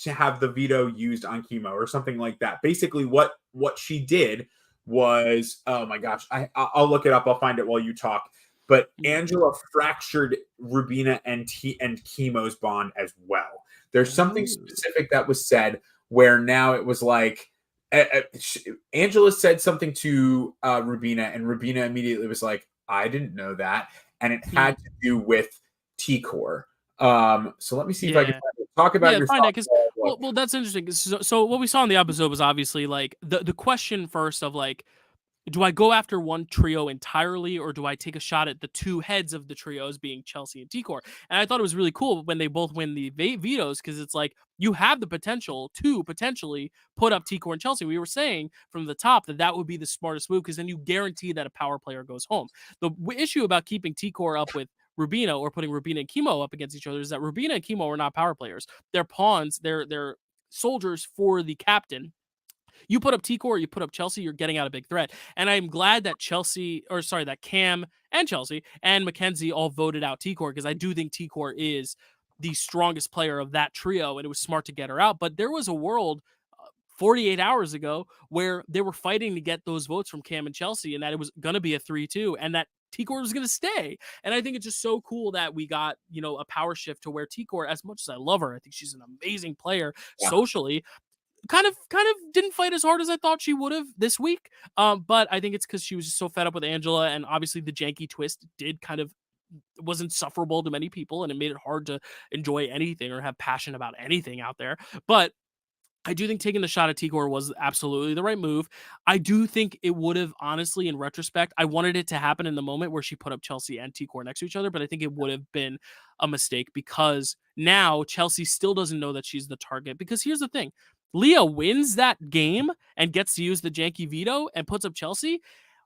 to have the veto used on Chemo or something like that. Basically, what she did was, oh my gosh, I'll look it up. I'll find it while you talk. But Angela fractured Rubina and Chemo's bond as well. There's something specific that was said where now it was like, Angela said something to Rubina, and Rubina immediately was like, I didn't know that. And it had to do with T-Core. So let me see if I can talk about your thoughts. Well, that's interesting. So what we saw in the episode was obviously like the question first of like, do I go after one trio entirely, or do I take a shot at the two heads of the trios being Chelsea and T-Core? And I thought it was really cool when they both win the vetoes, because it's like you have the potential to potentially put up T-Core and Chelsea. We were saying from the top that would be the smartest move, because then you guarantee that a power player goes home. The issue about keeping T-Core up with Rubina or putting Rubina and Chemo up against each other is that Rubina and Chemo are not power players. They're pawns. They're soldiers for the captain. You put up T-Core, you put up Chelsea, you're getting out a big threat. And I'm glad that that Cam and Chelsea and Mackenzie all voted out T-Core, because I do think T-Core is the strongest player of that trio, and it was smart to get her out. But there was a world 48 hours ago where they were fighting to get those votes from Cam and Chelsea, and that it was going to be a 3-2, and that T-Core was going to stay. And I think it's just so cool that we got, a power shift to where T-Core, as much as I love her, I think she's an amazing player socially, kind of didn't fight as hard as I thought she would have this week. But I think it's because she was just so fed up with Angela, and obviously the janky twist was insufferable to many people, and it made it hard to enjoy anything or have passion about anything out there. But I do think taking the shot at T-Core was absolutely the right move. I do think it would have, honestly, in retrospect, I wanted it to happen in the moment where she put up Chelsea and T-Core next to each other, but I think it would have been a mistake, because now Chelsea still doesn't know that she's the target. Because here's the thing. Leah wins that game and gets to use the janky veto and puts up Chelsea.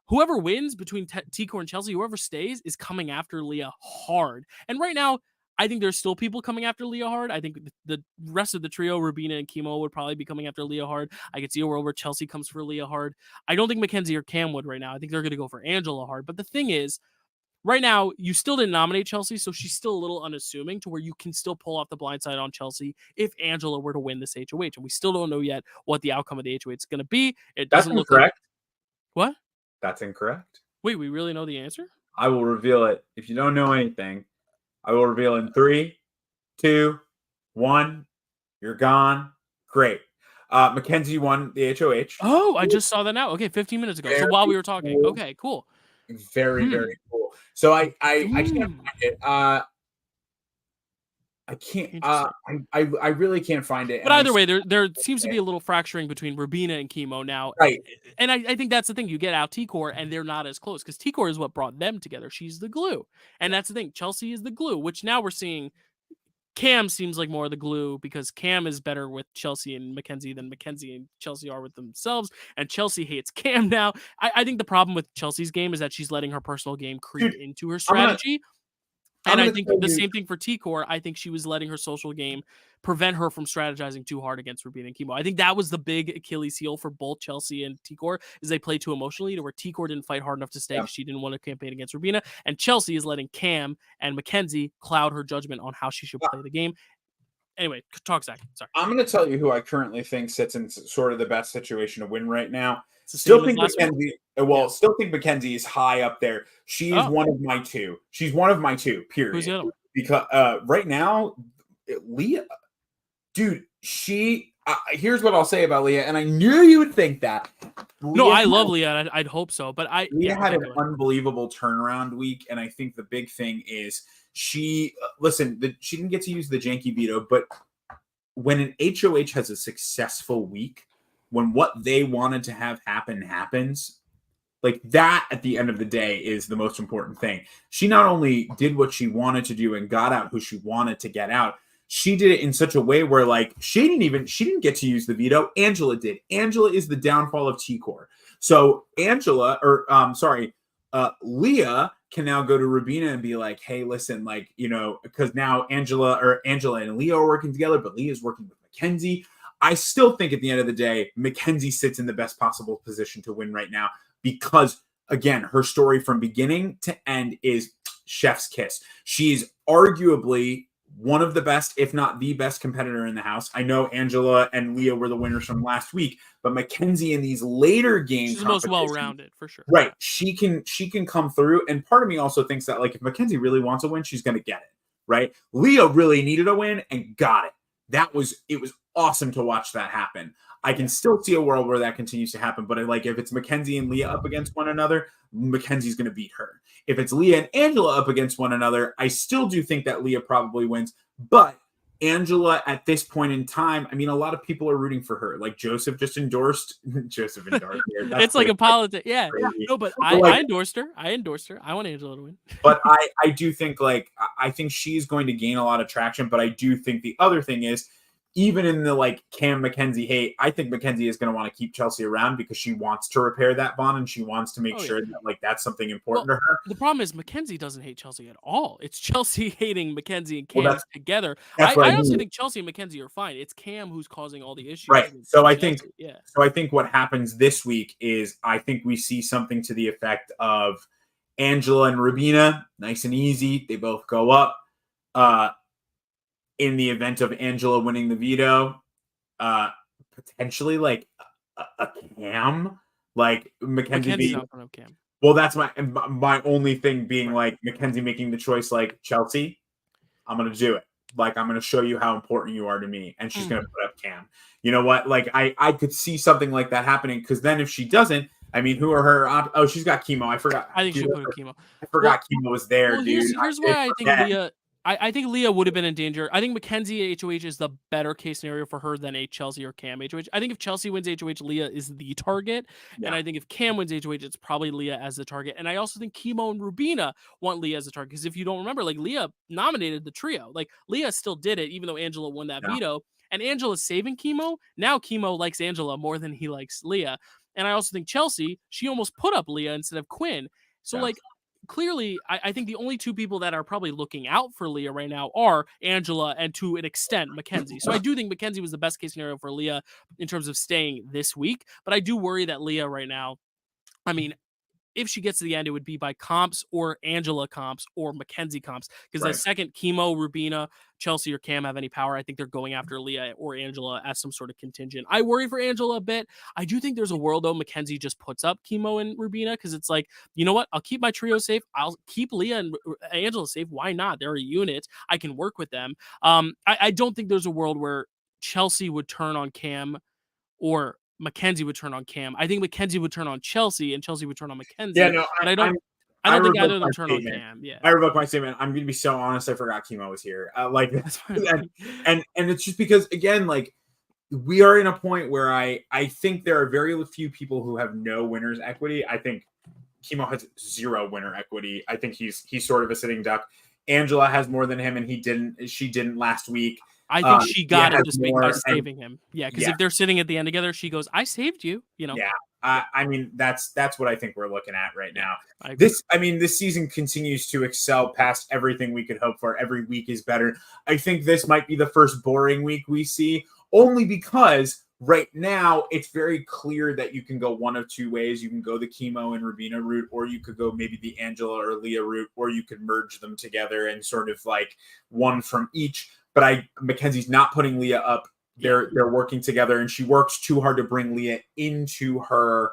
Whoever wins between T-Core and Chelsea, whoever stays, is coming after Leah hard. And right now, I think there's still people coming after Leah hard. I think the rest of the trio, Rubina and Chemo, would probably be coming after Leah hard. I could see a world where Chelsea comes for Leah hard. I don't think Mackenzie or Cam would right now. I think they're going to go for Angela hard. But the thing is, right now, you still didn't nominate Chelsea, so she's still a little unassuming to where you can still pull off the blind side on Chelsea if Angela were to win this HOH. And we still don't know yet what the outcome of the HOH is going to be. It doesn't look correct. What? That's incorrect. Wait, we really know the answer? I will reveal it. If you don't know anything, I will reveal in 3, 2, 1. You're gone. Great. Mackenzie won the HOH. Oh, I just saw that now. Okay, 15 minutes ago. So while we were talking. Cool. Okay, cool. Very, very cool. So I can't find it. I can't. I really can't find it. But either way, there seems to be a little fracturing between Rubina and Chemo now. Right. And I think that's the thing. You get out T-Core and they're not as close because T-Core is what brought them together. She's the glue. And that's the thing. Chelsea is the glue, which now we're seeing Cam seems like more of the glue because Cam is better with Chelsea and Mackenzie than Mackenzie and Chelsea are with themselves. And Chelsea hates Cam now. I think the problem with Chelsea's game is that she's letting her personal game creep into her strategy. And I think the same thing for T-Core. I think she was letting her social game prevent her from strategizing too hard against Rubina and Chemo. I think that was the big Achilles heel for both Chelsea and T-Core is they played too emotionally to where T-Core didn't fight hard enough to stay because she didn't want to campaign against Rubina. And Chelsea is letting Cam and Mackenzie cloud her judgment on how she should play the game. Anyway, talk, Zach. Sorry. I'm going to tell you who I currently think sits in sort of the best situation to win right now. Still think Mackenzie. Still think Mackenzie is high up there. She is one of my two. She's one of my two. Period. Who's the other one? Because right now, Leah, dude, she. Here's what I'll say about Leah, and I knew you would think that. I love Leah. I'd hope so, but Leah had an unbelievable turnaround week, and I think the big thing is she. She didn't get to use the janky veto, but when an HOH has a successful week, when what they wanted to have happen happens, like that at the end of the day is the most important thing. She not only did what she wanted to do and got out who she wanted to get out, she did it in such a way where like she didn't get to use the veto. Angela did. Angela is the downfall of T-Core. So Leah can now go to Rubina and be like, hey, listen, like, because now Angela and Leah are working together, but Leah's working with Mackenzie. I still think at the end of the day, Mackenzie sits in the best possible position to win right now because, again, her story from beginning to end is chef's kiss. She's arguably one of the best, if not the best competitor in the house. I know Angela and Leah were the winners from last week, but Mackenzie in these later games, she's the most well-rounded for sure. Right. She can come through. And part of me also thinks that like if Mackenzie really wants a win, she's going to get it. Right. Leah really needed a win and got it. It was awesome to watch that happen. I can still see a world where that continues to happen, but if it's Mackenzie and Leah up against one another, Mackenzie's going to beat her. If it's Leah and Angela up against one another, I still do think that Leah probably wins, but Angela at this point in time, I mean, a lot of people are rooting for her. Like Joseph just endorsed. It's like a politics. Yeah. No, but I endorsed her. I want Angela to win. But I do think I think she's going to gain a lot of traction. But I do think the other thing is, even in the Cam Mackenzie hate, I think Mackenzie is going to want to keep Chelsea around because she wants to repair that bond and she wants to make sure that that's something important to her. The problem is Mackenzie doesn't hate Chelsea at all. It's Chelsea hating Mackenzie and Cam together. I honestly think Chelsea and Mackenzie are fine. It's Cam who's causing all the issues. Right. So I think what happens this week is I think we see something to the effect of Angela and Rubina, nice and easy. They both go up. In the event of Angela winning the veto, potentially a Cam, Mackenzie not front of Cam. Well, that's my only thing being Mackenzie making the choice Chelsea, I'm going to do it. I'm going to show you how important you are to me. And she's going to put up Cam. You know what? I could see something like that happening because then if she doesn't, I mean, who are her? Oh, she's got Chemo. I forgot. I think she put Chemo. I forgot Chemo was there, dude. Here's why I think Leah. I think Leah would have been in danger. I think Mackenzie HOH is the better case scenario for her than a Chelsea or Cam HOH. I think if Chelsea wins HOH, Leah is the target. Yeah. And I think if Cam wins HOH, it's probably Leah as the target. And I also think Chemo and Rubina want Leah as a target. Because if you don't remember, Leah nominated the trio. Leah still did it, even though Angela won that veto. And Angela's saving Chemo. Now Chemo likes Angela more than he likes Leah. And I also think Chelsea, she almost put up Leah instead of Quinn. So clearly, I think the only two people that are probably looking out for Leah right now are Angela and, to an extent, Mackenzie. So I do think Mackenzie was the best case scenario for Leah in terms of staying this week. But I do worry that Leah right now, I mean, if she gets to the end, it would be by comps or Angela comps or Mackenzie comps. Because the second Chemo, Rubina, Chelsea, or Cam have any power, I think they're going after Leah or Angela as some sort of contingent. I worry for Angela a bit. I do think there's a world, though, Mackenzie just puts up Chemo and Rubina because it's you know what? I'll keep my trio safe. I'll keep Leah and Angela safe. Why not? They're a unit. I can work with them. I don't think there's a world where Chelsea would turn on Cam or Mackenzie would turn on Cam. I think Mackenzie would turn on Chelsea, and Chelsea would turn on Mackenzie. Yeah, no, but I don't think either of them turn on Cam. Yeah, I revoke my statement. I'm going to be so honest. I forgot Chemo was here. that's fine. and it's just because, again, like, we are in a point where I think there are very few people who have no winner's equity. I think Chemo has 0 winner equity. I think he's sort of a sitting duck. Angela has more than him, and she didn't last week. I think she got him just by saving him. Yeah, because if they're sitting at the end together, she goes, "I saved you." You know. Yeah, I mean that's what I think we're looking at right now. This season continues to excel past everything we could hope for. Every week is better. I think this might be the first boring week we see, only because right now it's very clear that you can go one of two ways. You can go the Chemo and Rubina route, or you could go maybe the Angela or Leah route, or you could merge them together and sort of like one from each. But Mackenzie's not putting Leah up. They're working together, and she works too hard to bring Leah into her.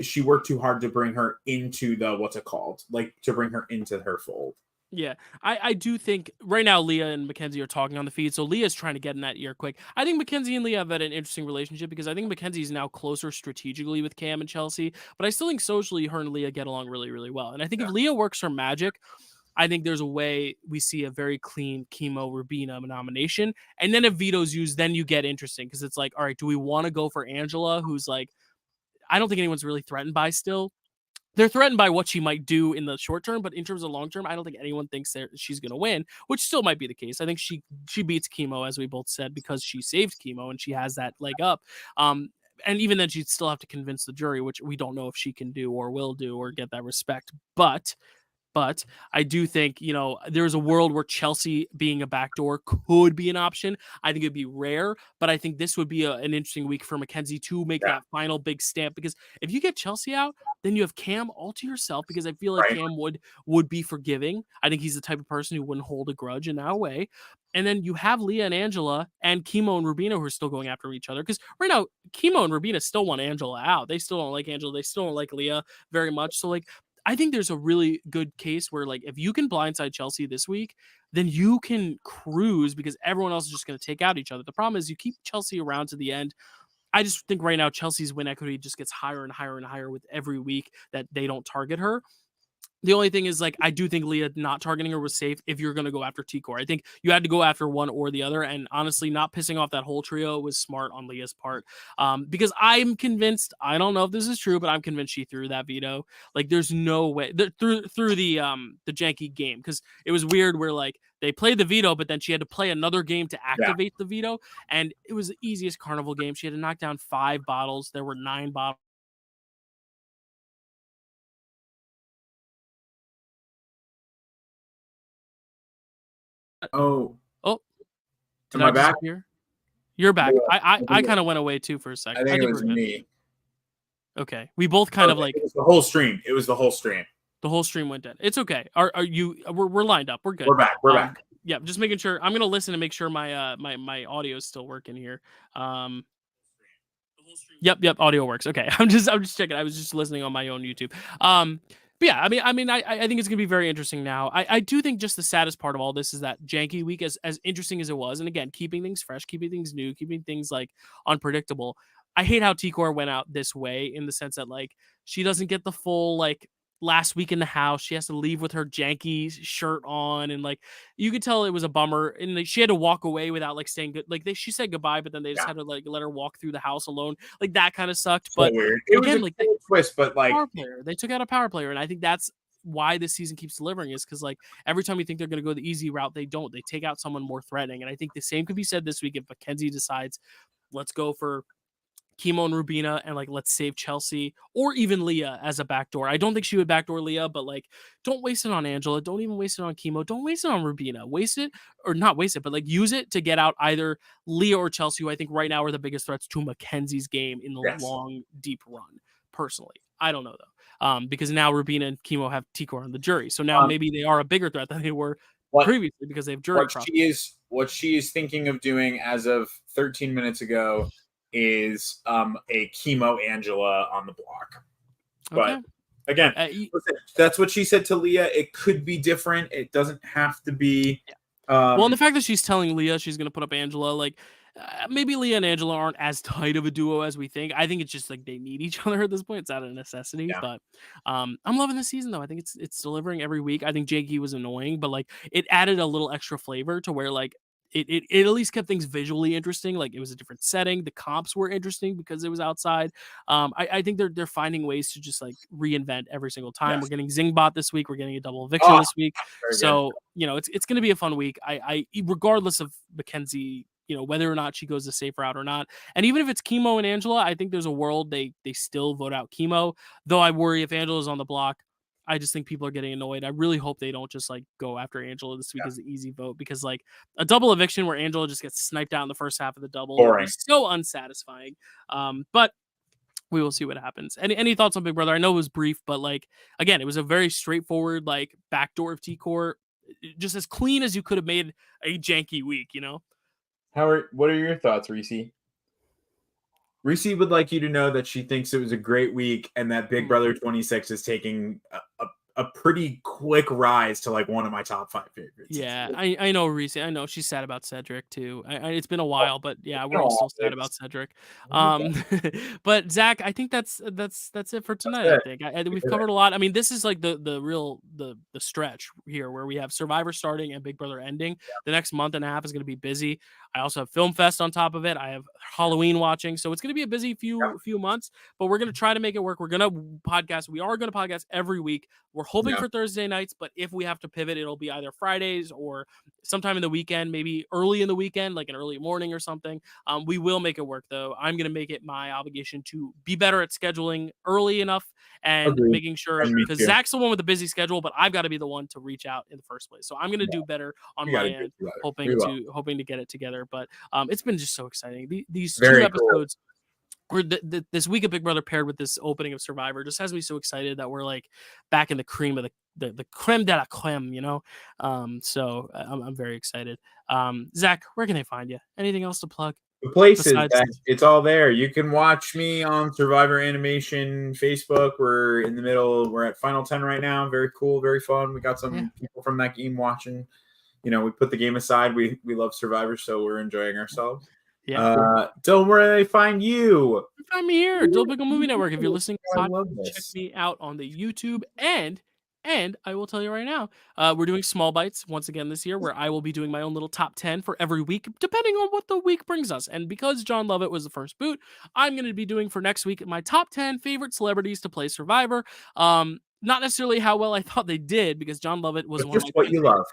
She worked too hard to bring her into to bring her into her fold. Yeah, I do think right now Leah and Mackenzie are talking on the feed, so Leah's trying to get in that ear quick. I think Mackenzie and Leah have had an interesting relationship because I think Mackenzie's now closer strategically with Cam and Chelsea, but I still think socially her and Leah get along really, really well. And I think if Leah works her magic, I think there's a way we see a very clean Chemo Rubina nomination. And then if veto's used, then you get interesting because it's like, all right, do we want to go for Angela, who's like, I don't think anyone's really threatened by still. They're threatened by what she might do in the short term, but in terms of long term, I don't think anyone thinks that she's going to win, which still might be the case. I think she beats Chemo, as we both said, because she saved Chemo and she has that leg up. And even then, she'd still have to convince the jury, which we don't know if she can do or will do or get that respect. But I do think, there's a world where Chelsea being a backdoor could be an option. I think it'd be rare, but I think this would be an interesting week for Mackenzie to make that final big stamp. Because if you get Chelsea out, then you have Cam all to yourself, because I feel like Cam would be forgiving. I think he's the type of person who wouldn't hold a grudge in that way. And then you have Leah and Angela and Chemo and Rubina who are still going after each other. Because right now, Chemo and Rubina still want Angela out. They still don't like Angela. They still don't like Leah very much. So, I think there's a really good case where, if you can blindside Chelsea this week, then you can cruise because everyone else is just going to take out each other. The problem is you keep Chelsea around to the end. I just think right now Chelsea's win equity just gets higher and higher and higher with every week that they don't target her. The only thing is, I do think Leah not targeting her was safe if you're going to go after T-Core. I think you had to go after one or the other, and honestly, not pissing off that whole trio was smart on Leah's part, because I'm convinced, I don't know if this is true, but I'm convinced she threw that veto. There's no way, through the Jankie game, because it was weird where, they played the veto, but then she had to play another game to activate the veto, and it was the easiest carnival game. She had to knock down 5 bottles. There were 9 bottles. Oh, did I back here? You're back. Yeah, I kind of went away too for a second. I think it was me. Okay, we both kind of it was the whole stream. It was the whole stream. The whole stream went dead. It's okay. Are you? We're lined up. We're good. We're back. We're back. Yeah, just making sure. I'm gonna listen to make sure my my audio is still working here. Yep, audio works. Okay, I'm just checking. I was just listening on my own YouTube. But yeah, I think it's gonna be very interesting now. I do think just the saddest part of all this is that Jankie week, as interesting as it was, and again, keeping things fresh, keeping things new, keeping things unpredictable. I hate how T-Core went out this way in the sense that she doesn't get the full last week in the house. She has to leave with her Jankie shirt on, and you could tell it was a bummer. And she had to walk away without saying good. She said goodbye, but then they just had to let her walk through the house alone. That kind of sucked. So but weird. It again, was a cool twist, but power player. They took out a power player, and I think that's why this season keeps delivering, is because every time you think they're going to go the easy route, they don't. They take out someone more threatening, and I think the same could be said this week if Mackenzie decides, let's go for Chemo and Rubina and let's save Chelsea or even Leah as a backdoor. I don't think she would backdoor Leah, but don't waste it on Angela. Don't even waste it on Chemo. Don't waste it on Rubina. Waste it, or not waste it, but use it to get out either Leah or Chelsea, who I think right now are the biggest threats to Mackenzie's game in the long, deep run. Personally, I don't know though, because now Rubina and Chemo have T-Core on the jury, so now maybe they are a bigger threat than they were previously because they have jury. What she is thinking of doing as of 13 minutes ago is a Chemo Angela on the block. Okay. But again, that's what she said to Leah. It could be different. It doesn't have to be. Well, and the fact that she's telling Leah she's going to put up Angela, Maybe Leah and Angela aren't as tight of a duo as we think. I think it's just like they need each other at this point. It's out of necessity. Yeah. But I'm loving the season though. I think it's delivering every week. I think Jankie was annoying, but like it added a little extra flavor to where like it at least kept things visually interesting. Like it was a different setting. The comps were interesting because it was outside. I think they're finding ways to just like reinvent every single time. Yes. We're getting Zingbot this week. We're getting a double eviction Oh, this week. very good. So it's going to be a fun week. I regardless of Mackenzie, whether or not she goes the safe route or not. And even if it's Chemo and Angela, I think there's a world they still vote out Chemo. Though I worry if Angela's on the block, I just think people are getting annoyed. I really hope they don't just like go after Angela this week as an easy vote, because like a double eviction where Angela just gets sniped out in the first half of the double would be so unsatisfying. But we will see what happens. Any thoughts on Big Brother? I know it was brief, but like again, it was a very straightforward like backdoor of T-Core, just as clean as you could have made a janky week, Howard, what are your thoughts, Reese? Reese would like you to know that she thinks it was a great week and that Big Brother 26 is taking a pretty quick rise to like one of my top 5 favorites. Yeah, I know Reese. I know she's sad about Cedric too. It's been a while, but yeah, we're all still sad about Cedric. But Zach, I think that's it for tonight. I think we've covered a lot. I mean, this is like the real the stretch here where we have Survivor starting and Big Brother ending. The next month and a half is going to be busy. I also have Film Fest on top of it. I have Halloween watching, so it's going to be a busy few months. But we're going to try to make it work. We're going to podcast. We are going to podcast every week. We're hoping for Thursday nights, but if we have to pivot, it'll be either Fridays or sometime in the weekend, maybe early in the weekend, like an early morning or something. We will make it work, though. I'm going to make it my obligation to be better at scheduling early enough and making sure, because Zach's the one with a busy schedule, but I've got to be the one to reach out in the first place. So I'm going to do better on my end, hoping to get it together. But it's been just so exciting. These 2 episodes. This week of Big Brother paired with this opening of Survivor just has me so excited that we're like back in the cream of the creme de la creme, So I'm very excited. Zach, where can they find you? Anything else to plug? The places, it's all there. You can watch me on Survivor Animation Facebook. We're in the middle. We're at Final 10 right now. Very cool, very fun. We got some people from that game watching. We put the game aside. We love Survivor, so we're enjoying ourselves. Yeah. Dylan, where do they find you? Find me here, Dylan Bickle Movie Network. If you're listening, check me out on the YouTube and I will tell you right now, we're doing small bites once again this year, where I will be doing my own little top 10 for every week, depending on what the week brings us. And because John Lovett was the first boot, I'm going to be doing for next week my top 10 favorite celebrities to play Survivor. Not necessarily how well I thought they did, because John Lovett was one of my what you love,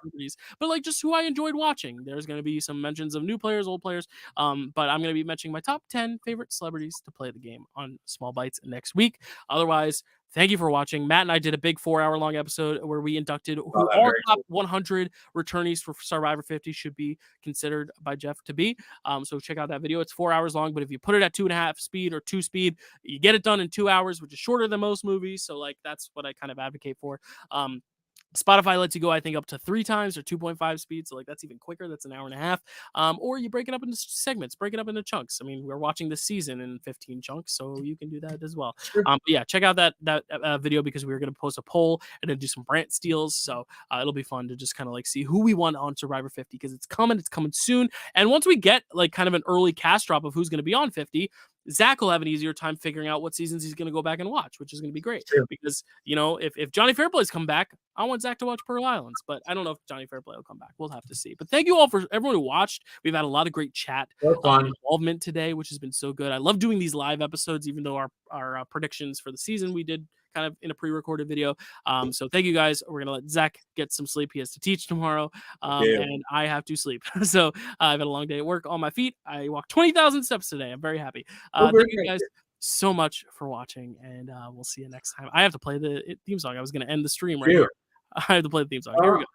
but like just who I enjoyed watching. There's going to be some mentions of new players, old players, but I'm going to be mentioning my top 10 favorite celebrities to play the game on Small Bites next week. Otherwise, thank you for watching. Matt and I did a big 4-hour-long episode where we inducted who our top 100 returnees for Survivor 50 should be considered by Jeff to be. So check out that video. It's 4 hours long, but if you put it at 2.5 speed or 2 speed, you get it done in 2 hours, which is shorter than most movies. So like that's what I kind of advocate for. Spotify lets you go, I think, up to 3 times or 2.5 speed. So like that's even quicker. That's an hour and a half. Or you break it up into segments, break it up into chunks. I mean, we're watching this season in 15 chunks, so you can do that as well. But yeah, check out that video, because we were going to post a poll and then do some brand steals. So it'll be fun to just kind of like see who we want on Survivor 50, because it's coming soon. And once we get like kind of an early cast drop of who's going to be on 50, Zach will have an easier time figuring out what seasons he's going to go back and watch, which is going to be great. Because, if Johnny Fairplay's come back, I want Zach to watch Pearl Islands, but I don't know if Johnny Fairplay will come back. We'll have to see. But thank you all for everyone who watched. We've had a lot of great chat involvement today, which has been so good. I love doing these live episodes, even though our predictions for the season we did kind of in a pre-recorded video. So thank you guys. We're gonna let Zach get some sleep. He has to teach tomorrow, and I have to sleep. So I've had a long day at work on my feet. I walked 20,000 steps today. I'm very happy. Thank you guys so much for watching, and we'll see you next time. I have to play the theme song. I was gonna end the stream right here. I have to play the theme song. Here we go.